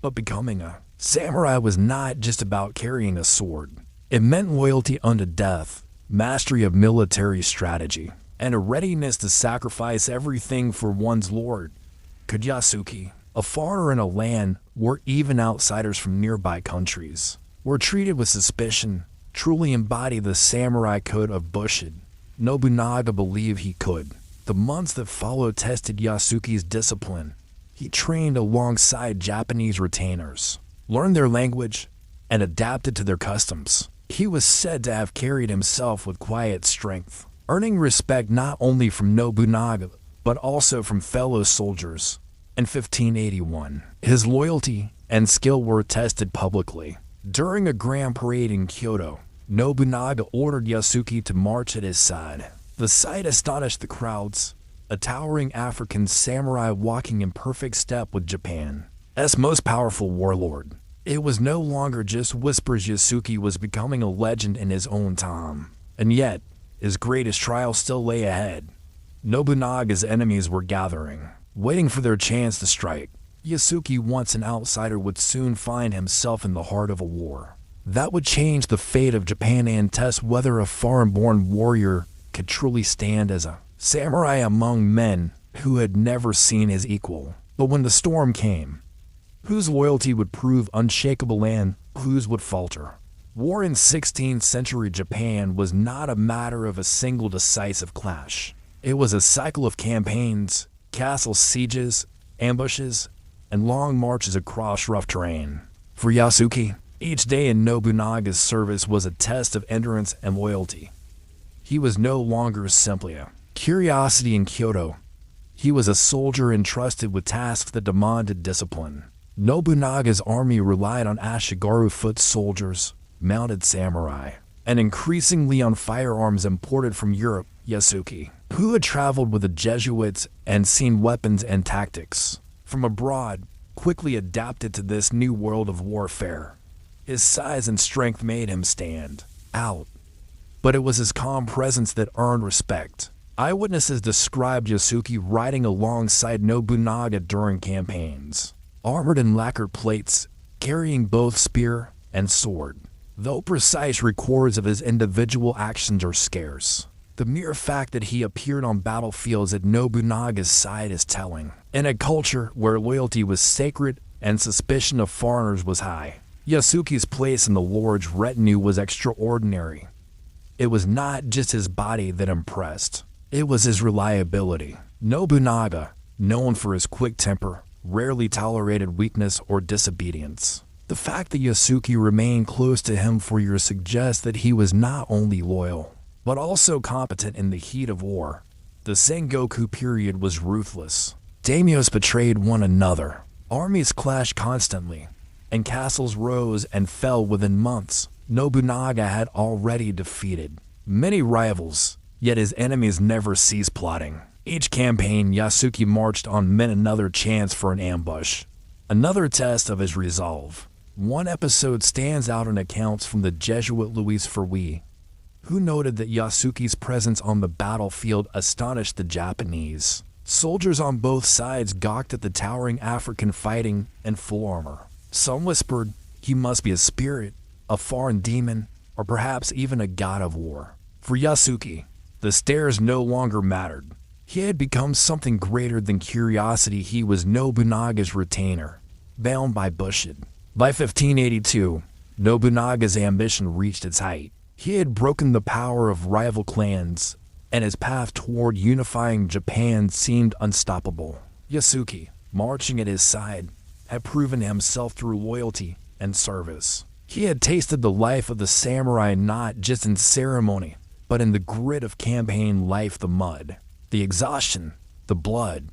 A: But becoming a samurai was not just about carrying a sword. It meant loyalty unto death, mastery of military strategy, and a readiness to sacrifice everything for one's lord. Could Yasuke, a foreigner in a land where even outsiders from nearby countries were treated with suspicion, truly embody the samurai code of Bushido? Nobunaga believed he could. The months that followed tested Yasuke's discipline. He trained alongside Japanese retainers, learned their language, and adapted to their customs. He was said to have carried himself with quiet strength, earning respect not only from Nobunaga, but also from fellow soldiers. In 1581, his loyalty and skill were tested publicly. During a grand parade in Kyoto, Nobunaga ordered Yasuke to march at his side. The sight astonished the crowds, a towering African samurai walking in perfect step with Japan's most powerful warlord. It was no longer just whispers. Yasuke was becoming a legend in his own time. And yet, his greatest trial still lay ahead. Nobunaga's enemies were gathering, waiting for their chance to strike. Yasuke, once an outsider, would soon find himself in the heart of a war that would change the fate of Japan and test whether a foreign-born warrior could truly stand as a samurai among men who had never seen his equal. But when the storm came, whose loyalty would prove unshakable and whose would falter? War in 16th century Japan was not a matter of a single decisive clash. It was a cycle of campaigns, castle sieges, ambushes, and long marches across rough terrain. For Yasuke, each day in Nobunaga's service was a test of endurance and loyalty. He was no longer simply a curiosity in Kyoto. He was a soldier entrusted with tasks that demanded discipline. Nobunaga's army relied on ashigaru foot soldiers, mounted samurai, and increasingly on firearms imported from Europe. Yasuke, who had traveled with the Jesuits and seen weapons and tactics from abroad, quickly adapted to this new world of warfare. His size and strength made him stand out, but it was his calm presence that earned respect. Eyewitnesses described Yasuke riding alongside Nobunaga during campaigns, armored in lacquered plates, carrying both spear and sword. Though precise records of his individual actions are scarce, the mere fact that he appeared on battlefields at Nobunaga's side is telling. In a culture where loyalty was sacred and suspicion of foreigners was high, Yasuke's place in the Lord's retinue was extraordinary. It was not just his body that impressed, it was his reliability. Nobunaga, known for his quick temper, rarely tolerated weakness or disobedience. The fact that Yasuke remained close to him for years suggests that he was not only loyal, but also competent in the heat of war. The Sengoku period was ruthless. Daimyos betrayed one another, armies clashed constantly, and castles rose and fell within months. Nobunaga had already defeated many rivals, yet his enemies never ceased plotting. Each campaign, Yasuke marched on meant another chance for an ambush, another test of his resolve. One episode stands out in accounts from the Jesuit Louis Ferwi, who noted that Yasuke's presence on the battlefield astonished the Japanese. Soldiers on both sides gawked at the towering African fighting in full armor. Some whispered, he must be a spirit, a foreign demon, or perhaps even a god of war. For Yasuke, the stares no longer mattered. He had become something greater than curiosity. He was Nobunaga's retainer, bound by Bushido. By 1582, Nobunaga's ambition reached its height. He had broken the power of rival clans, and his path toward unifying Japan seemed unstoppable. Yasuke, marching at his side, had proven himself through loyalty and service. He had tasted the life of the samurai not just in ceremony, but in the grit of campaign life, the mud, the exhaustion, the blood.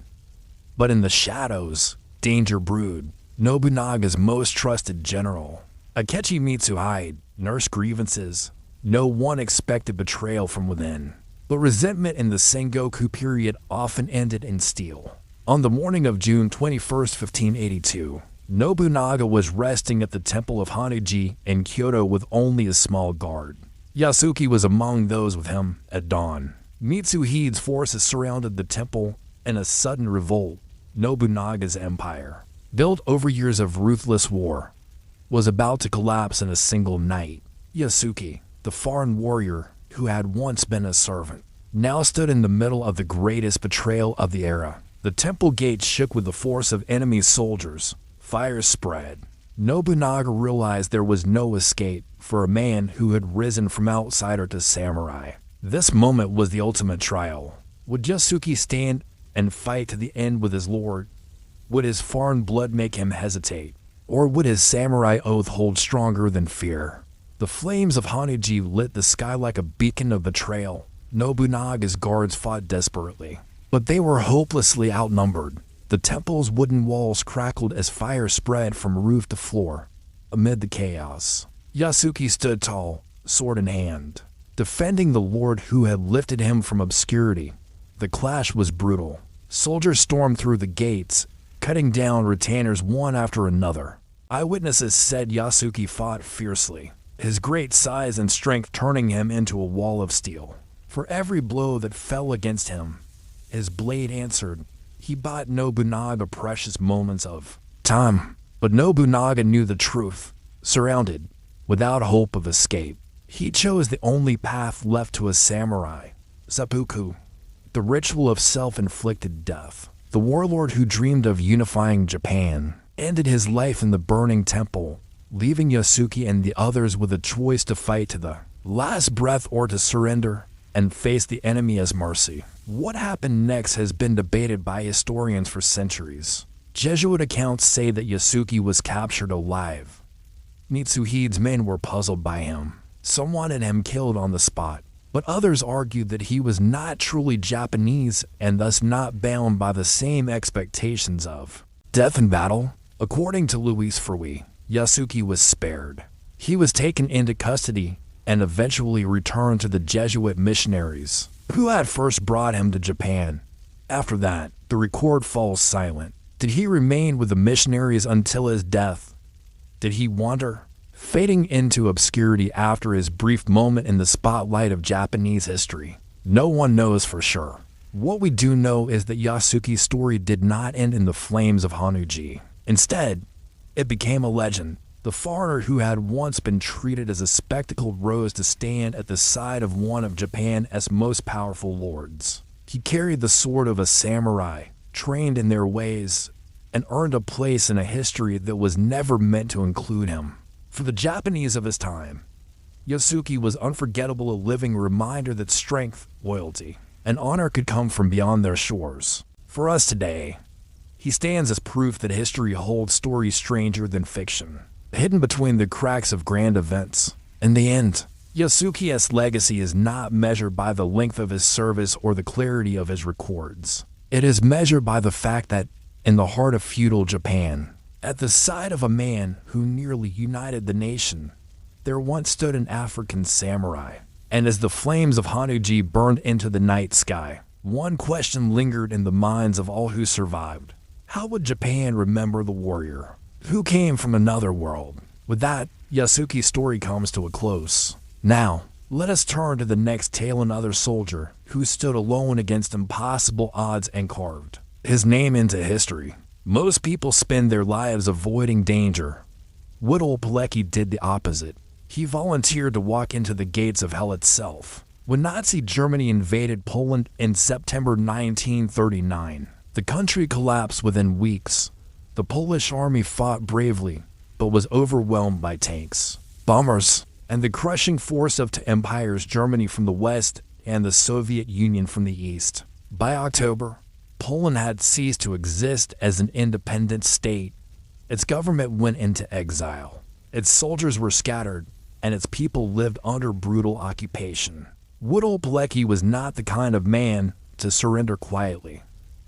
A: But in the shadows, danger brewed. Nobunaga's most trusted general, Akechi Mitsuhide, nursed grievances. No one expected betrayal from within, but resentment in the Sengoku period often ended in steel. On the morning of June 21st, 1582, Nobunaga was resting at the temple of Hanuji in Kyoto with only a small guard. Yasuke was among those with him at dawn. Mitsuhide's forces surrounded the temple in a sudden revolt. Nobunaga's empire, built over years of ruthless war, was about to collapse in a single night. Yasuke, the foreign warrior who had once been a servant, now stood in the middle of the greatest betrayal of the era. The temple gates shook with the force of enemy soldiers. Fire spread. Nobunaga realized there was no escape for a man who had risen from outsider to samurai. This moment was the ultimate trial. Would Yasuke stand and fight to the end with his lord? Would his foreign blood make him hesitate? Or would his samurai oath hold stronger than fear? The flames of Hanuji lit the sky like a beacon of betrayal. Nobunaga's guards fought desperately, but they were hopelessly outnumbered. The temple's wooden walls crackled as fire spread from roof to floor. Amid the chaos, Yasuke stood tall, sword in hand, defending the lord who had lifted him from obscurity. The clash was brutal. Soldiers stormed through the gates, cutting down retainers one after another. Eyewitnesses said Yasuke fought fiercely, his great size and strength turning him into a wall of steel. For every blow that fell against him, his blade answered. He bought Nobunaga precious moments of time, but Nobunaga knew the truth. Surrounded, without hope of escape, he chose the only path left to a samurai, seppuku, the ritual of self-inflicted death. The warlord who dreamed of unifying Japan ended his life in the burning temple, leaving Yasuke and the others with a choice to fight to the last breath or to surrender and face the enemy as mercy. What happened next has been debated by historians for centuries. Jesuit accounts say that Yasuke was captured alive. Mitsuhide's men were puzzled by him. Some wanted him killed on the spot, but others argued that he was not truly Japanese and thus not bound by the same expectations of death in battle. According to Louis Ferwi, Yasuke was spared. He was taken into custody and eventually returned to the Jesuit missionaries, who had first brought him to Japan. After that, the record falls silent. Did he remain with the missionaries until his death? Did he wander, fading into obscurity after his brief moment in the spotlight of Japanese history? No one knows for sure. What we do know is that Yasuke's story did not end in the flames of Hanuji. Instead, it became a legend. The foreigner who had once been treated as a spectacle rose to stand at the side of one of Japan's most powerful lords. He carried the sword of a samurai, trained in their ways, and earned a place in a history that was never meant to include him. For the Japanese of his time, Yasuke was unforgettable, a living reminder that strength, loyalty, and honor could come from beyond their shores. For us today, he stands as proof that history holds stories stranger than fiction, hidden between the cracks of grand events. In the end, Yasuke's legacy is not measured by the length of his service or the clarity of his records. It is measured by the fact that, in the heart of feudal Japan, at the side of a man who nearly united the nation, there once stood an African samurai. And as the flames of Hanuji burned into the night sky, one question lingered in the minds of all who survived. How would Japan remember the warrior who came from another world? With that, Yasuke's story comes to a close. Now, let us turn to the next tale, another soldier who stood alone against impossible odds and carved his name into history. Most people spend their lives avoiding danger. Woodhull Pilecki did the opposite. He volunteered to walk into the gates of hell itself. When Nazi Germany invaded Poland in September 1939, the country collapsed within weeks. The Polish army fought bravely, but was overwhelmed by tanks, bombers, and the crushing force of two empires, Germany from the west and the Soviet Union from the east. By October, Poland had ceased to exist as an independent state. Its government went into exile. Its soldiers were scattered, and its people lived under brutal occupation. Woodhull Pilecki was not the kind of man to surrender quietly.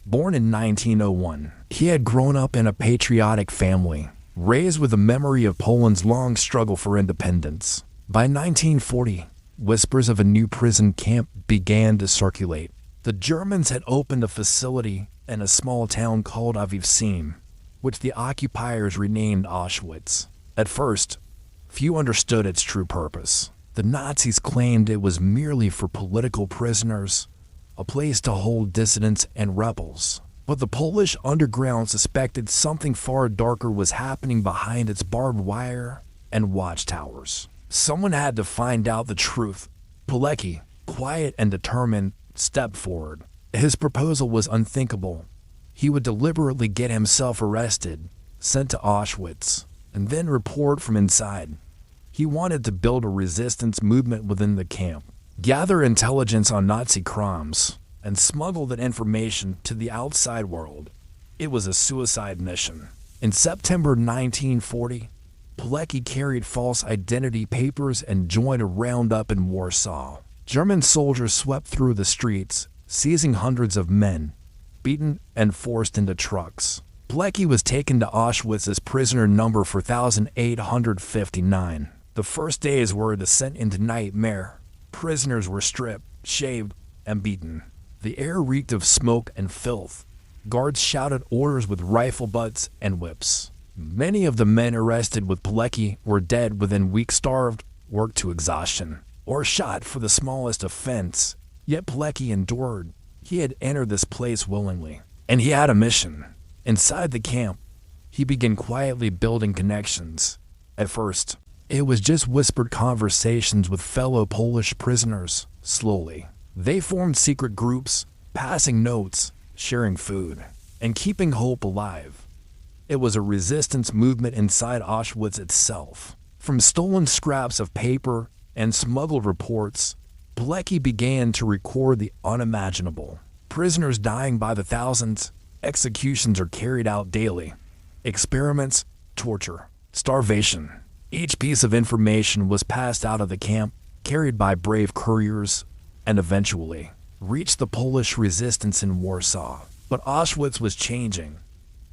A: Born in 1901, he had grown up in a patriotic family, raised with the memory of Poland's long struggle for independence. By 1940, whispers of a new prison camp began to circulate. The Germans had opened a facility in a small town called Avivsym, which the occupiers renamed Auschwitz. At first, few understood its true purpose. The Nazis claimed it was merely for political prisoners, a place to hold dissidents and rebels. But the Polish underground suspected something far darker was happening behind its barbed wire and watchtowers. Someone had to find out the truth. Pilecki, quiet and determined, stepped forward. His proposal was unthinkable. He would deliberately get himself arrested, sent to Auschwitz, and then report from inside. He wanted to build a resistance movement within the camp, gather intelligence on Nazi crimes, and smuggle that information to the outside world. It was a suicide mission. In September 1940, Pilecki carried false identity papers and joined a roundup in Warsaw. German soldiers swept through the streets, seizing hundreds of men, beaten and forced into trucks. Pilecki was taken to Auschwitz as prisoner number 4859. The first days were a descent into nightmare. Prisoners were stripped, shaved, and beaten. The air reeked of smoke and filth. Guards shouted orders with rifle butts and whips. Many of the men arrested with Pilecki were dead within weeks, starved, worked to exhaustion, or shot for the smallest offense. Yet Pilecki endured. He had entered this place willingly, and he had a mission. Inside the camp, he began quietly building connections. At first, it was just whispered conversations with fellow Polish prisoners. Slowly, they formed secret groups, passing notes, sharing food, and keeping hope alive. It was a resistance movement inside Auschwitz itself. From stolen scraps of paper and smuggled reports, Pilecki began to record the unimaginable. Prisoners dying by the thousands, executions are carried out daily, experiments, torture, starvation. Each piece of information was passed out of the camp, carried by brave couriers, and eventually reached the Polish resistance in Warsaw. But Auschwitz was changing.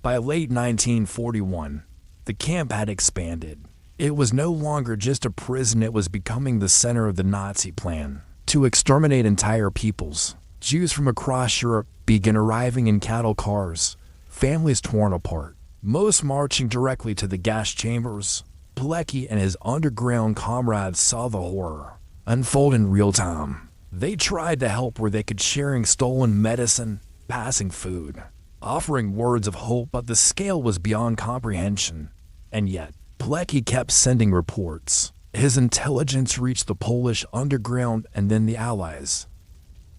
A: By late 1941, the camp had expanded. It was no longer just a prison, it was becoming the center of the Nazi plan to exterminate entire peoples. Jews from across Europe began arriving in cattle cars, families torn apart, most marching directly to the gas chambers. Pilecki and his underground comrades saw the horror unfold in real time. They tried to help where they could, sharing stolen medicine, passing food, offering words of hope, but the scale was beyond comprehension. And yet, Pilecki kept sending reports. His intelligence reached the Polish underground and then the Allies.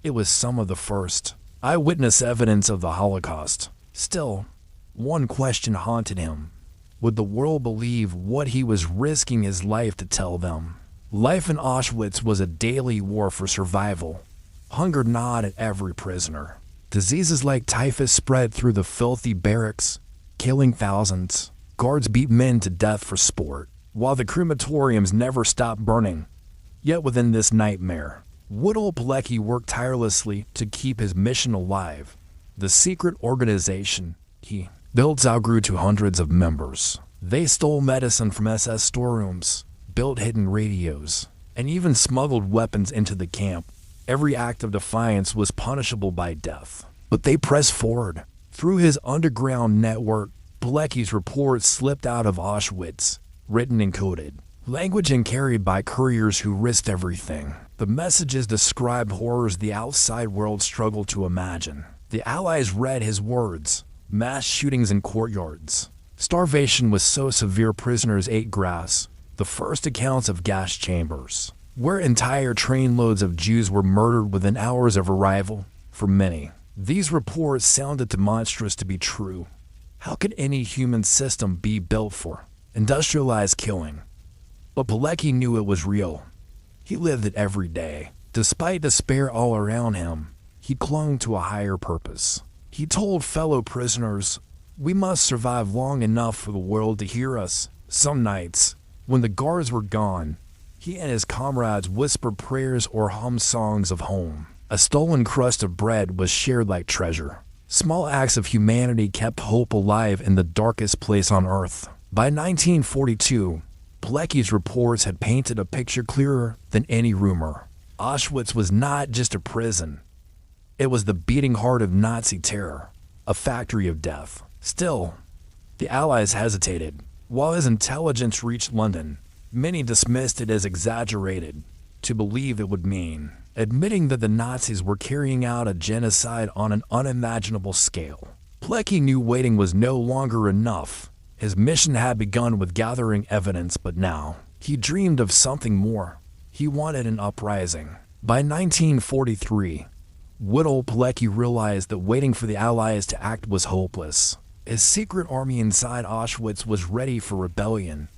A: It was some of the first eyewitness evidence of the Holocaust. Still, one question haunted him. Would the world believe what he was risking his life to tell them? Life in Auschwitz was a daily war for survival. Hunger gnawed at every prisoner. Diseases like typhus spread through the filthy barracks, killing thousands. Guards beat men to death for sport, while the crematoriums never stopped burning. Yet within this nightmare, Woodhull Pilecki worked tirelessly to keep his mission alive. The secret organization he built outgrew to hundreds of members. They stole medicine from SS storerooms, built hidden radios, and even smuggled weapons into the camp. Every act of defiance was punishable by death. But they pressed forward. Through his underground network, Pilecki's reports slipped out of Auschwitz, written and coded. Language and carried by couriers who risked everything. The messages described horrors the outside world struggled to imagine. The Allies read his words: mass shootings in courtyards. Starvation was so severe prisoners ate grass. The first accounts of gas chambers, where entire trainloads of Jews were murdered within hours of arrival. For many, these reports sounded too monstrous to be true. How could any human system be built for industrialized killing? But Pilecki knew it was real. He lived it every day. Despite despair all around him, he clung to a higher purpose. He told fellow prisoners, "We must survive long enough for the world to hear us." Some nights, when the guards were gone, he and his comrades whispered prayers or hummed songs of home. A stolen crust of bread was shared like treasure. Small acts of humanity kept hope alive in the darkest place on earth. By 1942, Pilecki's reports had painted a picture clearer than any rumor. Auschwitz was not just a prison. It was the beating heart of Nazi terror, a factory of death. Still, the Allies hesitated. While his intelligence reached London, many dismissed it as exaggerated. To believe it would mean admitting that the Nazis were carrying out a genocide on an unimaginable scale. Pilecki knew waiting was no longer enough. His mission had begun with gathering evidence, but now he dreamed of something more. He wanted an uprising. By 1943, Woodhull Pilecki realized that waiting for the Allies to act was hopeless. His secret army inside Auschwitz was ready for rebellion,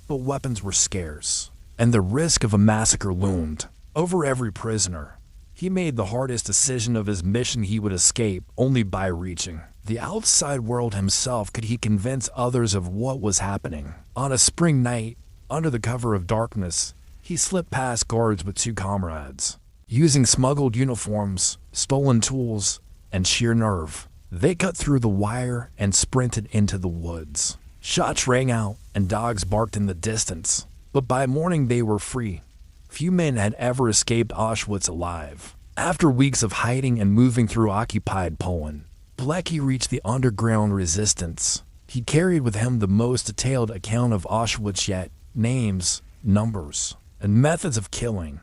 A: but weapons were scarce, and the risk of a massacre loomed over every prisoner. He made the hardest decision of his mission: he would escape only by reaching the outside world himself. Could he convince others of what was happening? On a spring night, under the cover of darkness, he slipped past guards with two comrades. Using smuggled uniforms, stolen tools, and sheer nerve, they cut through the wire and sprinted into the woods. Shots rang out and dogs barked in the distance, but by morning they were free. Few men had ever escaped Auschwitz alive. After weeks of hiding and moving through occupied Poland, Pilecki reached the underground resistance. He carried with him the most detailed account of Auschwitz yet: names, numbers, and methods of killing.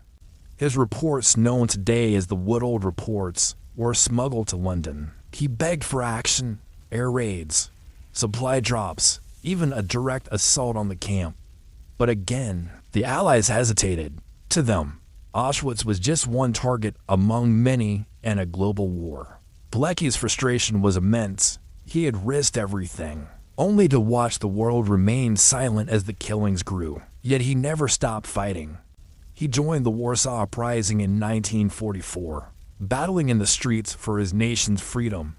A: His reports, known today as the Woodhull Reports, were smuggled to London. He begged for action: air raids, supply drops, even a direct assault on the camp. But again, the Allies hesitated. To them, Auschwitz was just one target among many in a global war. Pilecki's frustration was immense. He had risked everything, only to watch the world remain silent as the killings grew. Yet he never stopped fighting. He joined the Warsaw Uprising in 1944, battling in the streets for his nation's freedom.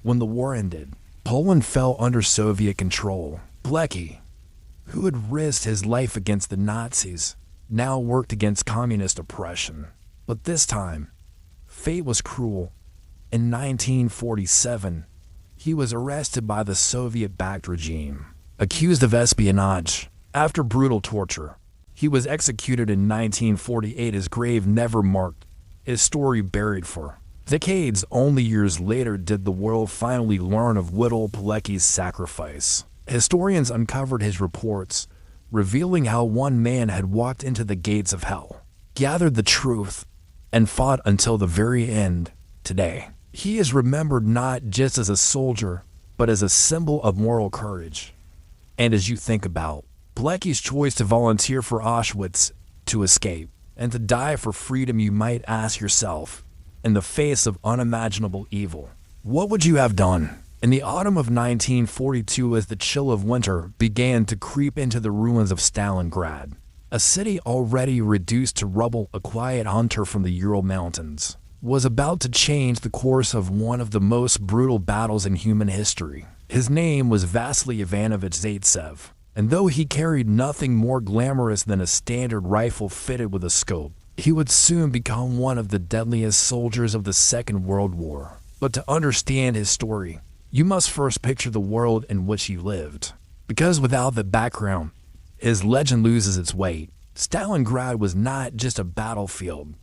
A: When the war ended, Poland fell under Soviet control. Pilecki, who had risked his life against the Nazis, now worked against communist oppression. But this time, fate was cruel. In 1947, he was arrested by the Soviet-backed regime, accused of espionage. After brutal torture, he was executed in 1948, his grave never marked, his story buried for decades. Only years later did the world finally learn of Woodhull Pilecki's sacrifice. Historians uncovered his reports, revealing how one man had walked into the gates of hell, gathered the truth, and fought until the very end. Today, he is remembered not just as a soldier, but as a symbol of moral courage. And as you think about Pilecki's choice to volunteer for Auschwitz, to escape, and to die for freedom, you might ask yourself, in the face of unimaginable evil, what would you have done? In the autumn of 1942, as the chill of winter began to creep into the ruins of Stalingrad, a city already reduced to rubble, a quiet hunter from the Ural Mountains was about to change the course of one of the most brutal battles in human history. His name was Vasily Ivanovich Zaitsev, and though he carried nothing more glamorous than a standard rifle fitted with a scope, he would soon become one of the deadliest soldiers of the Second World War. But to understand his story, you must first picture the world in which he lived. Because without the background, his legend loses its weight. Stalingrad was not just a battlefield.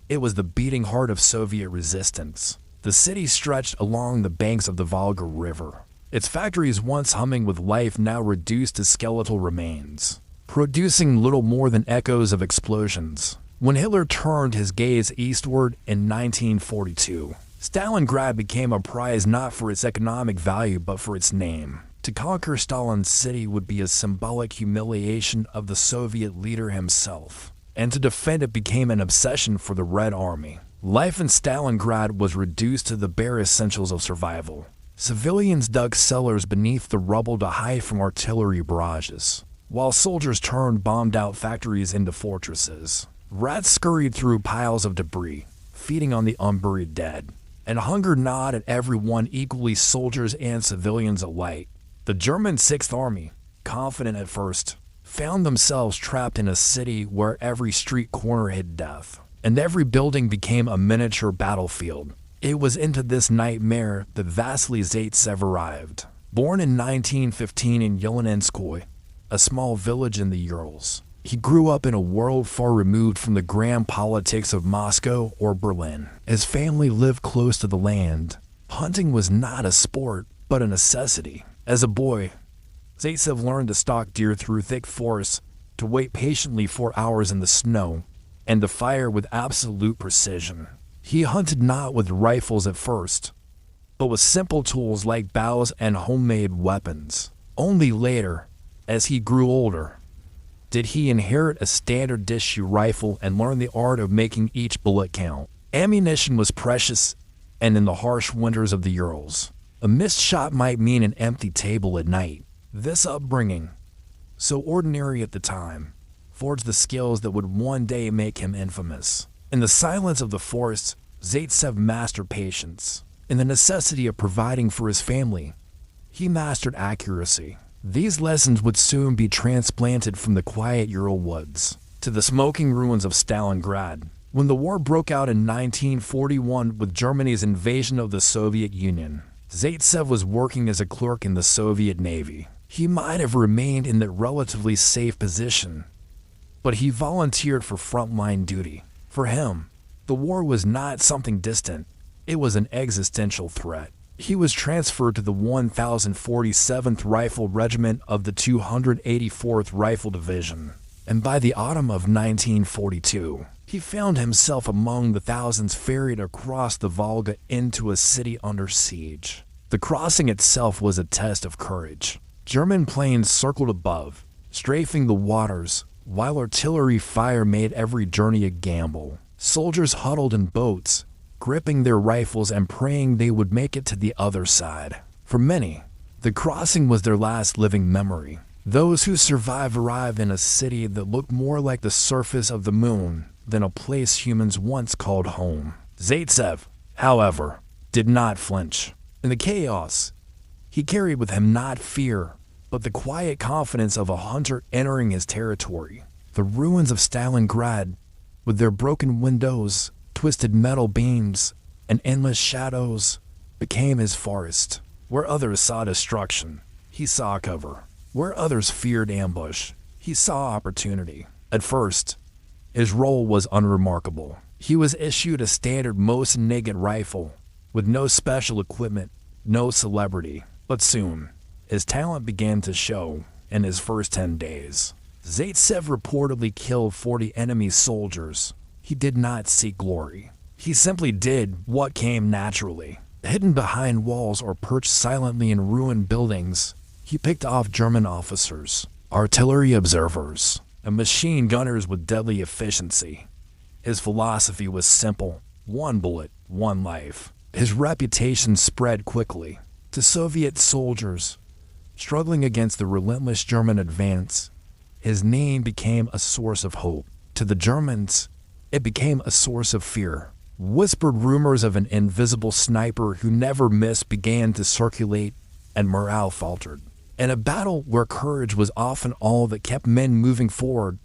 A: It was the beating heart of Soviet resistance. The city stretched along the banks of the Volga River, its factories once humming with life now reduced to skeletal remains, producing little more than echoes of explosions. When Hitler turned his gaze eastward in 1942, Stalingrad became a prize not for its economic value but for its name. To conquer Stalin's city would be a symbolic humiliation of the Soviet leader himself, and to defend it became an obsession for the Red Army. Life in Stalingrad was reduced to the bare essentials of survival. Civilians dug cellars beneath the rubble to hide from artillery barrages, while soldiers turned bombed-out factories into fortresses. Rats scurried through piles of debris, feeding on the unburied dead, and hunger gnawed at everyone equally, soldiers and civilians alike. The German Sixth Army, confident at first, found themselves trapped in a city where every street corner hid death, and every building became a miniature battlefield. It was into this nightmare that Vasily Zaitsev arrived. Born in 1915 in Yelenenskoye, a small village in the Urals, he grew up in a world far removed from the grand politics of Moscow or Berlin. His family lived close to the land. Hunting was not a sport, but a necessity. As a boy, Zaitsev learned to stalk deer through thick forests, to wait patiently for hours in the snow, and to fire with absolute precision. He hunted not with rifles at first, but with simple tools like bows and homemade weapons. Only later, as he grew older, did he inherit a standard issue rifle and learn the art of making each bullet count. Ammunition was precious, and in the harsh winters of the Urals, a missed shot might mean an empty table at night. This upbringing, so ordinary at the time, forged the skills that would one day make him infamous. In the silence of the forest, Zaitsev mastered patience. In the necessity of providing for his family, he mastered accuracy. These lessons would soon be transplanted from the quiet Ural woods to the smoking ruins of Stalingrad. When the war broke out in 1941 with Germany's invasion of the Soviet Union, Zaitsev was working as a clerk in the Soviet Navy. He might have remained in that relatively safe position, but he volunteered for frontline duty. For him, the war was not something distant. It was an existential threat. He was transferred to the 1047th Rifle Regiment of the 284th Rifle Division, and by the autumn of 1942, he found himself among the thousands ferried across the Volga into a city under siege. The crossing itself was a test of courage. German planes circled above, strafing the waters, while artillery fire made every journey a gamble. Soldiers huddled in boats, gripping their rifles and praying they would make it to the other side. For many, the crossing was their last living memory. Those who survived arrived in a city that looked more like the surface of the moon than a place humans once called home. Zaitsev, however, did not flinch. In the chaos, he carried with him not fear, but the quiet confidence of a hunter entering his territory. The ruins of Stalingrad, with their broken windows, twisted metal beams, and endless shadows, became his forest. Where others saw destruction, he saw cover. Where others feared ambush, he saw opportunity. At first, his role was unremarkable. He was issued a standard Mosin Nagant rifle, with no special equipment, no celebrity. But soon, his talent began to show. In his first 10 days, Zaitsev reportedly killed 40 enemy soldiers. He did not seek glory. He simply did what came naturally. Hidden behind walls or perched silently in ruined buildings, he picked off German officers, artillery observers, and machine gunners with deadly efficiency. His philosophy was simple: one bullet, one life. His reputation spread quickly. To Soviet soldiers struggling against the relentless German advance, his name became a source of hope. To the Germans, it became a source of fear. Whispered rumors of an invisible sniper who never missed began to circulate, and morale faltered. In a battle where courage was often all that kept men moving forward,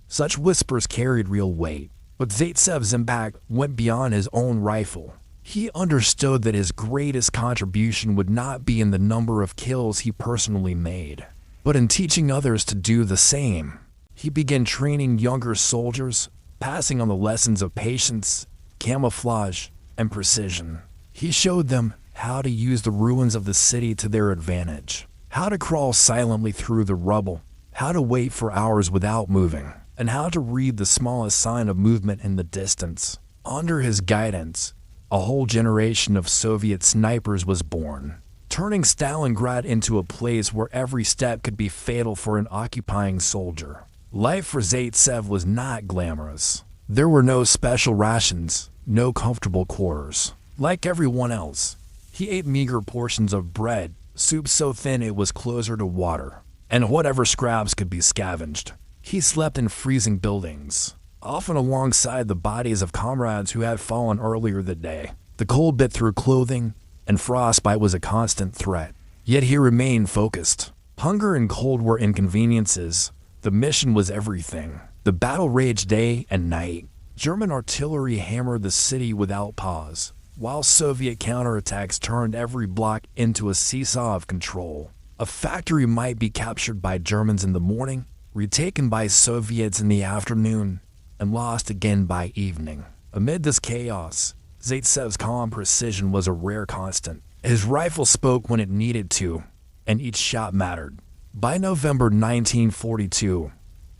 A: such whispers carried real weight. But Zaitsev's impact went beyond his own rifle. He understood that his greatest contribution would not be in the number of kills he personally made, but in teaching others to do the same. He began training younger soldiers, passing on the lessons of patience, camouflage, and precision. He showed them how to use the ruins of the city to their advantage, how to crawl silently through the rubble, how to wait for hours without moving, and how to read the smallest sign of movement in the distance. Under his guidance, a whole generation of Soviet snipers was born, turning Stalingrad into a place where every step could be fatal for an occupying soldier. Life for Zaitsev was not glamorous. There were no special rations, no comfortable quarters. Like everyone else, he ate meager portions of bread, soup so thin it was closer to water, and whatever scraps could be scavenged. He slept in freezing buildings, often alongside the bodies of comrades who had fallen earlier that day. The cold bit through clothing, and frostbite was a constant threat. Yet he remained focused. Hunger and cold were inconveniences. The mission was everything. The battle raged day and night. German artillery hammered the city without pause, while Soviet counterattacks turned every block into a seesaw of control. A factory might be captured by Germans in the morning, retaken by Soviets in the afternoon, and lost again by evening. Amid this chaos, Zaitsev's calm precision was a rare constant. His rifle spoke when it needed to, and each shot mattered. By November 1942,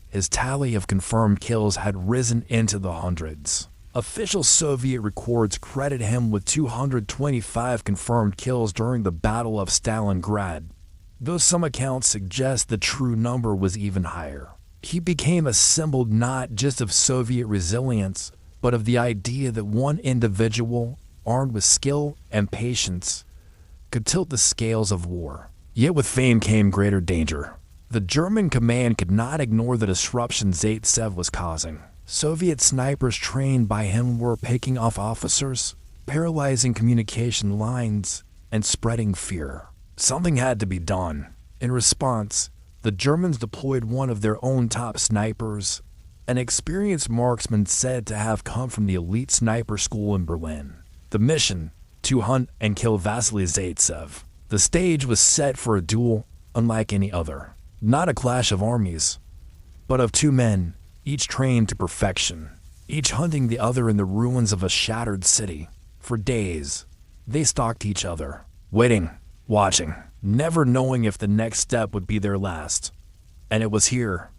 A: his tally of confirmed kills had risen into the hundreds. Official Soviet records credit him with 225 confirmed kills during the Battle of Stalingrad, though some accounts suggest the true number was even higher. He became a symbol not just of Soviet resilience, but of the idea that one individual, armed with skill and patience, could tilt the scales of war. Yet with fame came greater danger. The German command could not ignore the disruption Zaitsev was causing. Soviet snipers trained by him were picking off officers, paralyzing communication lines, and spreading fear. Something had to be done. In response, the Germans deployed one of their own top snipers, an experienced marksman said to have come from the elite sniper school in Berlin. The mission, to hunt and kill Vasily Zaitsev. The stage was set for a duel unlike any other. Not a clash of armies, but of two men, each trained to perfection, each hunting the other in the ruins of a shattered city. For days, they stalked each other, waiting, watching, never knowing if the next step would be their last. And it was here,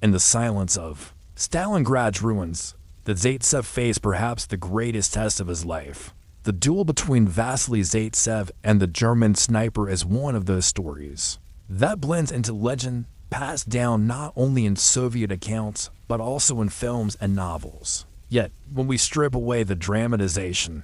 A: in the silence of Stalingrad's ruins, that Zaitsev faced perhaps the greatest test of his life. The duel between Vasily Zaitsev and the German sniper is one of those stories that blends into legend, passed down not only in Soviet accounts, but also in films and novels. Yet, when we strip away the dramatization,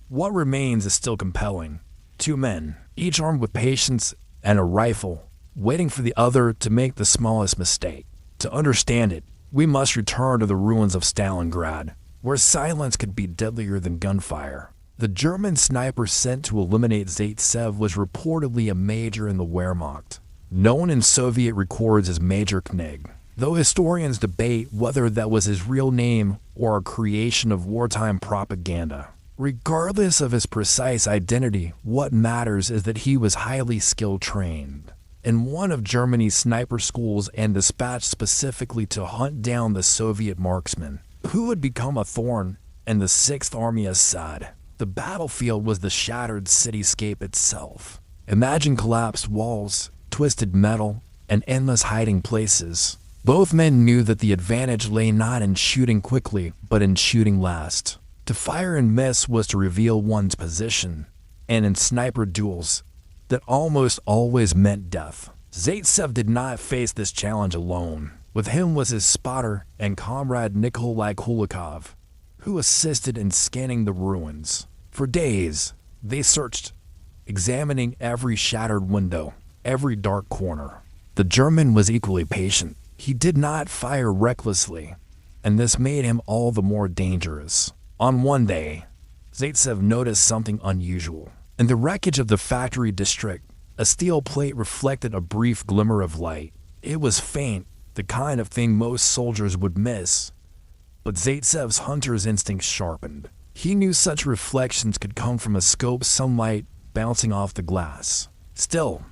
A: what remains is still compelling. Two men, each armed with patience and a rifle, waiting for the other to make the smallest mistake. To understand it, we must return to the ruins of Stalingrad, where silence could be deadlier than gunfire. The German sniper sent to eliminate Zaitsev was reportedly a major in the Wehrmacht, known in Soviet records as Major Knig, though historians debate whether that was his real name or a creation of wartime propaganda. Regardless of his precise identity, what matters is that he was highly skilled trained in one of Germany's sniper schools and dispatched specifically to hunt down the Soviet marksman, who would become a thorn in the 6th Army Assad. The battlefield was the shattered cityscape itself. Imagine collapsed walls, twisted metal, and endless hiding places. Both men knew that the advantage lay not in shooting quickly, but in shooting last. To fire and miss was to reveal one's position, and in sniper duels, that almost always meant death. Zaitsev did not face this challenge alone. With him was his spotter and comrade Nikolai Kulikov, who assisted in scanning the ruins. For days, they searched, examining every shattered window, every dark corner. The German was equally patient. He did not fire recklessly, and this made him all the more dangerous. On one day, Zaitsev noticed something unusual. In the wreckage of the factory district, a steel plate reflected a brief glimmer of light. It was faint, the kind of thing most soldiers would miss. But Zaitsev's hunter's instincts sharpened. He knew such reflections could come from a scope's sunlight bouncing off the glass. Still,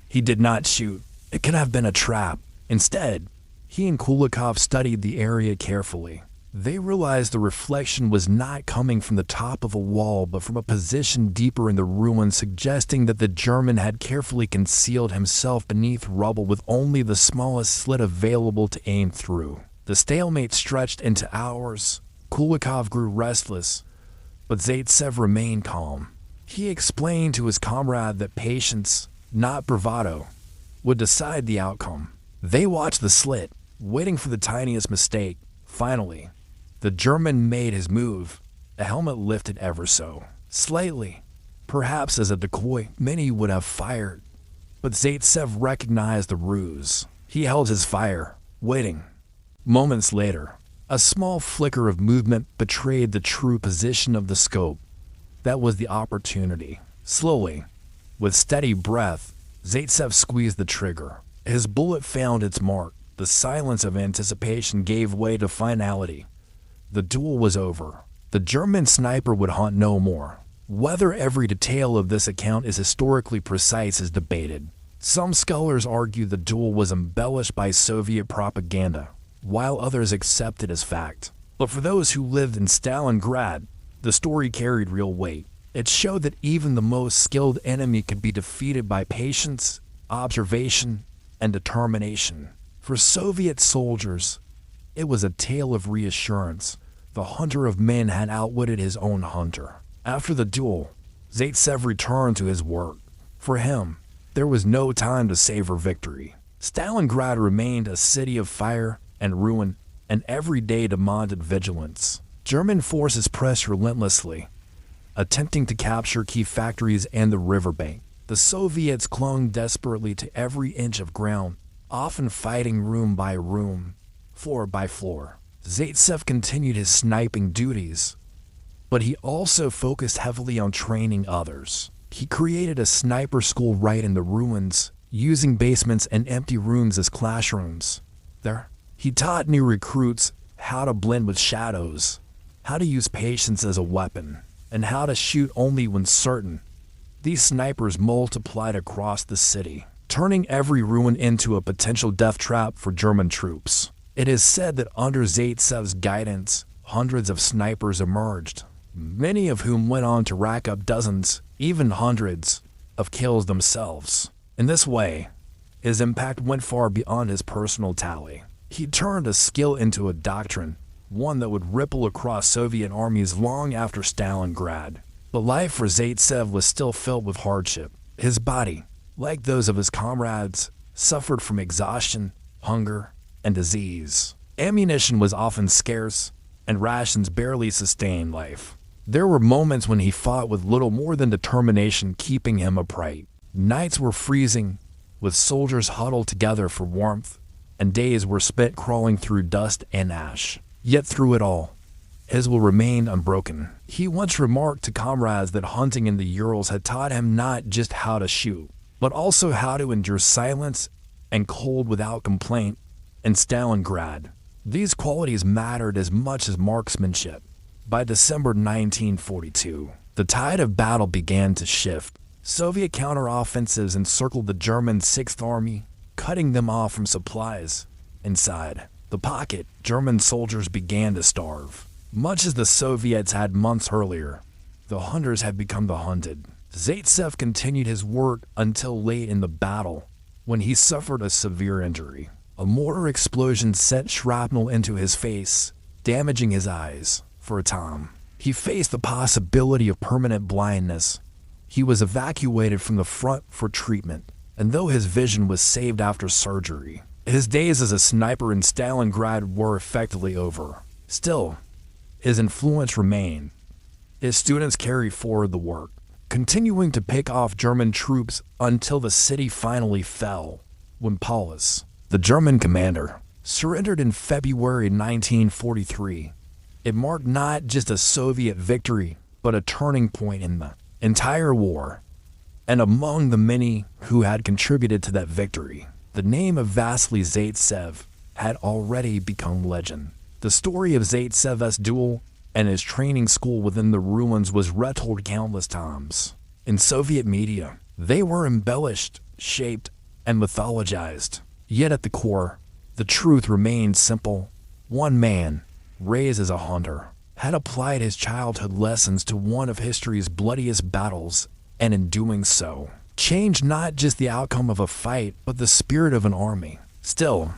A: he did not shoot. It could have been a trap. Instead, he and Kulikov studied the area carefully. They realized the reflection was not coming from the top of a wall, but from a position deeper in the ruins, suggesting that the German had carefully concealed himself beneath rubble with only the smallest slit available to aim through. The stalemate stretched into hours. Kulikov grew restless, but Zaitsev remained calm. He explained to his comrade that patience, not bravado, would decide the outcome. They watched the slit, waiting for the tiniest mistake. Finally, the German made his move. The helmet lifted ever so slightly. Perhaps as a decoy, many would have fired. But Zaitsev recognized the ruse. He held his fire, waiting. Moments later, a small flicker of movement betrayed the true position of the scope. That was the opportunity. Slowly, with steady breath, Zaitsev squeezed the trigger. His bullet found its mark. The silence of anticipation gave way to finality. The duel was over. The German sniper would hunt no more. Whether every detail of this account is historically precise is debated. Some scholars argue the duel was embellished by Soviet propaganda, while others accept it as fact. But for those who lived in Stalingrad, the story carried real weight. It showed that even the most skilled enemy could be defeated by patience, observation, and determination. For Soviet soldiers, it was a tale of reassurance. The hunter of men had outwitted his own hunter. After the duel, Zaitsev returned to his work. For him, there was no time to savor victory. Stalingrad remained a city of fire and ruin, and every day demanded vigilance. German forces pressed relentlessly, attempting to capture key factories and the riverbank. The Soviets clung desperately to every inch of ground, often fighting room by room, floor by floor. Zaitsev continued his sniping duties, but he also focused heavily on training others. He created a sniper school right in the ruins, using basements and empty rooms as classrooms. There, he taught new recruits how to blend with shadows, how to use patience as a weapon, and how to shoot only when certain. These snipers multiplied across the city, turning every ruin into a potential death trap for German troops. It is said that under Zaitsev's guidance, hundreds of snipers emerged, many of whom went on to rack up dozens, even hundreds, of kills themselves. In this way, his impact went far beyond his personal tally. He turned a skill into a doctrine, one that would ripple across Soviet armies long after Stalingrad. But life for Zaitsev was still filled with hardship. His body, like those of his comrades, suffered from exhaustion, hunger, and disease. Ammunition was often scarce, and rations barely sustained life. There were moments when he fought with little more than determination keeping him upright. Nights were freezing, with soldiers huddled together for warmth, and days were spent crawling through dust and ash. Yet through it all, his will remained unbroken. He once remarked to comrades that hunting in the Urals had taught him not just how to shoot, but also how to endure silence and cold without complaint. In Stalingrad, these qualities mattered as much as marksmanship. By December 1942, the tide of battle began to shift. Soviet counteroffensives encircled the German 6th Army, cutting them off from supplies. Inside the pocket, German soldiers began to starve. Much as the Soviets had months earlier, the hunters had become the hunted. Zaitsev continued his work until late in the battle, when he suffered a severe injury. A mortar explosion sent shrapnel into his face, damaging his eyes. For a time, he faced the possibility of permanent blindness. He was evacuated from the front for treatment, and though his vision was saved after surgery, his days as a sniper in Stalingrad were effectively over. Still, his influence remained. His students carried forward the work. continuing to pick off German troops until the city finally fell, when Paulus, the German commander, surrendered in February 1943. It marked not just a Soviet victory, but a turning point in the entire war. And among the many who had contributed to that victory, the name of Vasily Zaitsev had already become legend. The story of Zaitsev's duel and his training school within the ruins was retold countless times. In Soviet media, they were embellished, shaped, and mythologized. Yet at the core, the truth remained simple. One man, raised as a hunter, had applied his childhood lessons to one of history's bloodiest battles, and in doing so, changed not just the outcome of a fight, but the spirit of an army. Still,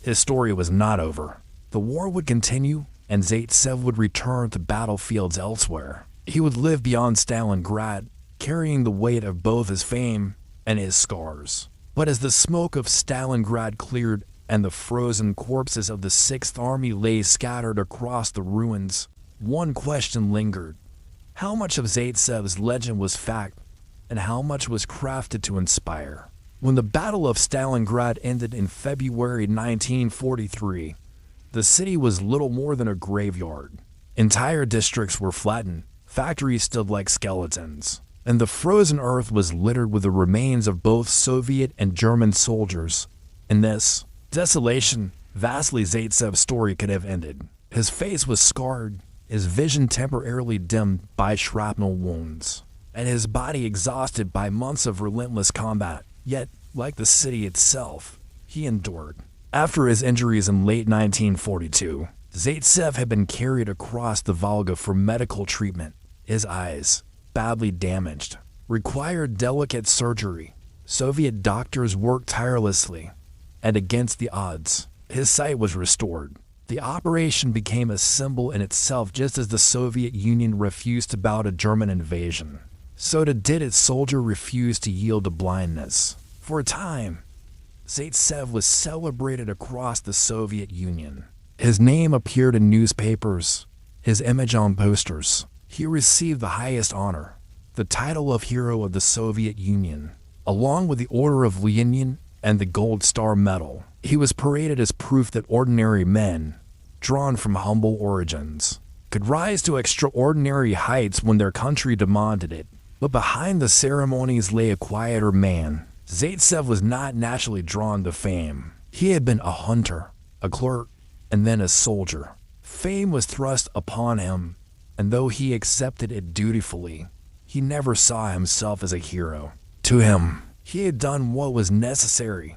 A: his story was not over. The war would continue, and Zaitsev would return to battlefields elsewhere. He would live beyond Stalingrad, carrying the weight of both his fame and his scars. But as the smoke of Stalingrad cleared and the frozen corpses of the 6th Army lay scattered across the ruins, one question lingered. How much of Zaitsev's legend was fact, and how much was crafted to inspire? When the Battle of Stalingrad ended in February 1943, the city was little more than a graveyard. Entire districts were flattened, factories stood like skeletons, and the frozen earth was littered with the remains of both Soviet and German soldiers. In this desolation, Vasily Zaitsev's story could have ended. His face was scarred, his vision temporarily dimmed by shrapnel wounds, and his body exhausted by months of relentless combat. Yet, like the city itself, he endured. After his injuries in late 1942, Zaitsev had been carried across the Volga for medical treatment. His eyes, badly damaged, required delicate surgery. Soviet doctors worked tirelessly, and against the odds, his sight was restored. The operation became a symbol in itself, just as the Soviet Union refused to bow to German invasion. So did its soldier refuse to yield to blindness. For a time, Zaitsev was celebrated across the Soviet Union. His name appeared in newspapers, his image on posters. He received the highest honor, the title of Hero of the Soviet Union, along with the Order of Lenin and the Gold Star Medal. He was paraded as proof that ordinary men, drawn from humble origins, could rise to extraordinary heights when their country demanded it. But behind the ceremonies lay a quieter man. Zaitsev was not naturally drawn to fame. He had been a hunter, a clerk, and then a soldier. Fame was thrust upon him, and though he accepted it dutifully, he never saw himself as a hero. To him, he had done what was necessary,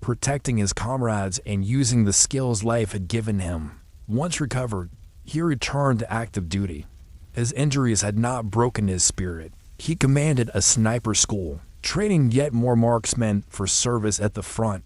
A: protecting his comrades and using the skills life had given him. Once recovered, he returned to active duty. His injuries had not broken his spirit. He commanded a sniper school, training yet more marksmen for service at the front.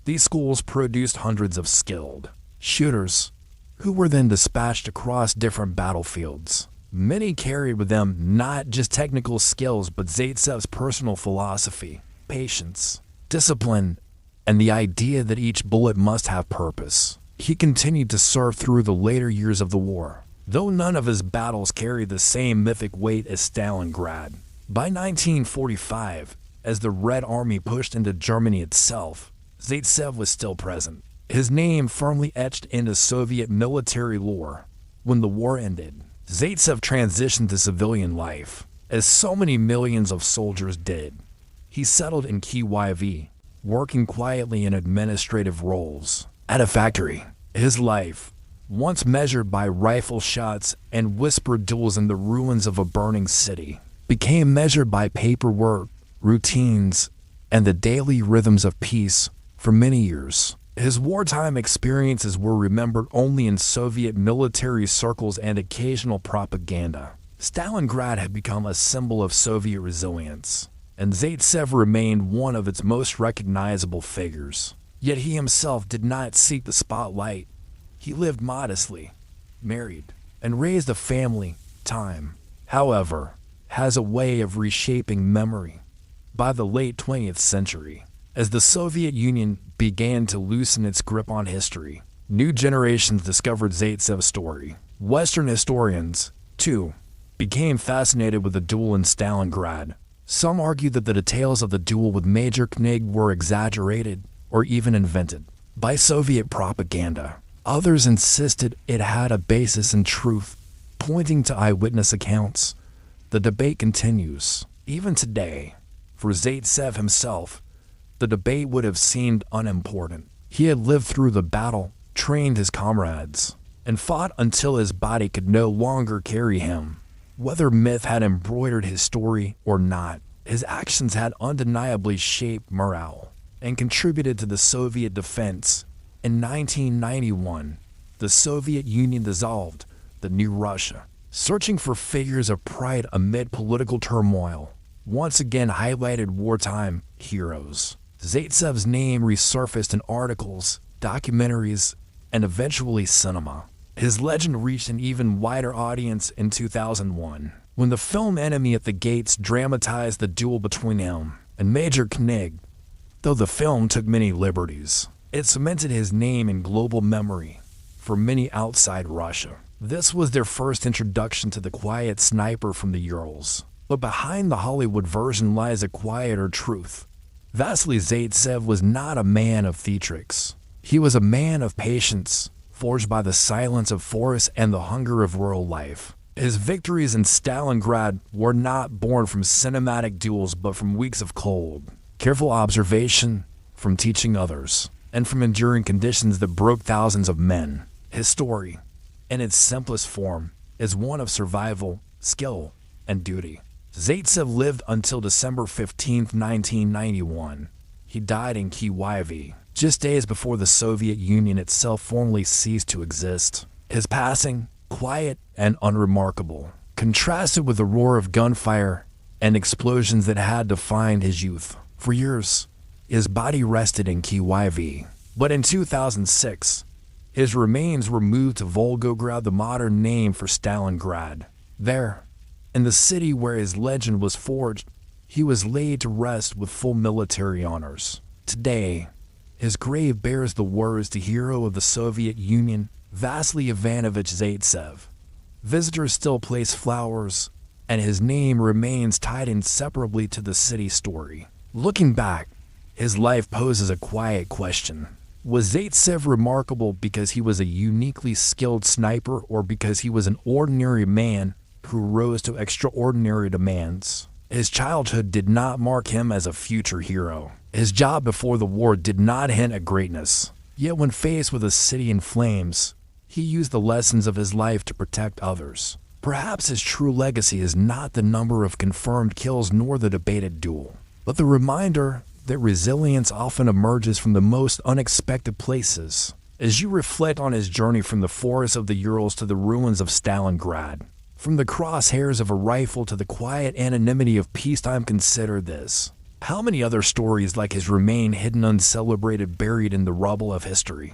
A: These schools produced hundreds of skilled shooters, who were then dispatched across different battlefields. Many carried with them not just technical skills, but Zaitsev's personal philosophy, patience, discipline, and the idea that each bullet must have purpose. He continued to serve through the later years of the war, though none of his battles carried the same mythic weight as Stalingrad. By 1945, as the Red Army pushed into Germany itself, Zaitsev was still present, his name firmly etched into Soviet military lore. When the war ended, Zaitsev transitioned to civilian life, as so many millions of soldiers did. He settled in Kyiv, working quietly in administrative roles. At a factory, his life, once measured by rifle shots and whispered duels in the ruins of a burning city, became measured by paperwork, routines, and the daily rhythms of peace. For many years, his wartime experiences were remembered only in Soviet military circles and occasional propaganda. Stalingrad had become a symbol of Soviet resilience, and Zaitsev remained one of its most recognizable figures. Yet he himself did not seek the spotlight. He lived modestly, married, and raised a family. Time, however, has a way of reshaping memory. By the late 20th century, as the Soviet Union began to loosen its grip on history, new generations discovered Zaitsev's story. Western historians, too, became fascinated with the duel in Stalingrad. Some argue that the details of the duel with Major Knig were exaggerated or even invented by Soviet propaganda. Others insisted it had a basis in truth, pointing to eyewitness accounts. The debate continues. Even today, for Zaitsev himself, the debate would have seemed unimportant. He had lived through the battle, trained his comrades, and fought until his body could no longer carry him. Whether myth had embroidered his story or not, his actions had undeniably shaped morale and contributed to the Soviet defense. In 1991, the Soviet Union dissolved. The new Russia, searching for figures of pride amid political turmoil, once again highlighted wartime heroes. Zaitsev's name resurfaced in articles, documentaries, and eventually cinema. His legend reached an even wider audience in 2001, when the film Enemy at the Gates dramatized the duel between him and Major Knig. Though the film took many liberties, it cemented his name in global memory for many outside Russia. This was their first introduction to the quiet sniper from the Urals. But behind the Hollywood version lies a quieter truth. Vasily Zaitsev was not a man of theatrics. He was a man of patience, forged by the silence of forests and the hunger of rural life. His victories in Stalingrad were not born from cinematic duels but from weeks of cold, careful observation, from teaching others, and from enduring conditions that broke thousands of men. His story, in its simplest form, is one of survival, skill, and duty. Zaitsev lived until December 15, 1991. He died in Kyiv, just days before the Soviet Union itself formally ceased to exist. His passing, quiet and unremarkable, contrasted with the roar of gunfire and explosions that had defined his youth. For years, his body rested in Kyiv, but in 2006, his remains were moved to Volgograd, the modern name for Stalingrad. There, in the city where his legend was forged, he was laid to rest with full military honors. Today, his grave bears the words to hero of the Soviet Union, Vasily Ivanovich Zaitsev. Visitors still place flowers, and his name remains tied inseparably to the city's story. Looking back, his life poses a quiet question. Was Zaitsev remarkable because he was a uniquely skilled sniper or because he was an ordinary man who rose to extraordinary demands? His childhood did not mark him as a future hero. His job before the war did not hint at greatness. Yet when faced with a city in flames, he used the lessons of his life to protect others. Perhaps his true legacy is not the number of confirmed kills nor the debated duel, but the reminder that resilience often emerges from the most unexpected places. As you reflect on his journey from the forests of the Urals to the ruins of Stalingrad, from the crosshairs of a rifle to the quiet anonymity of peacetime, consider this. How many other stories like his remain hidden, uncelebrated, buried in the rubble of history?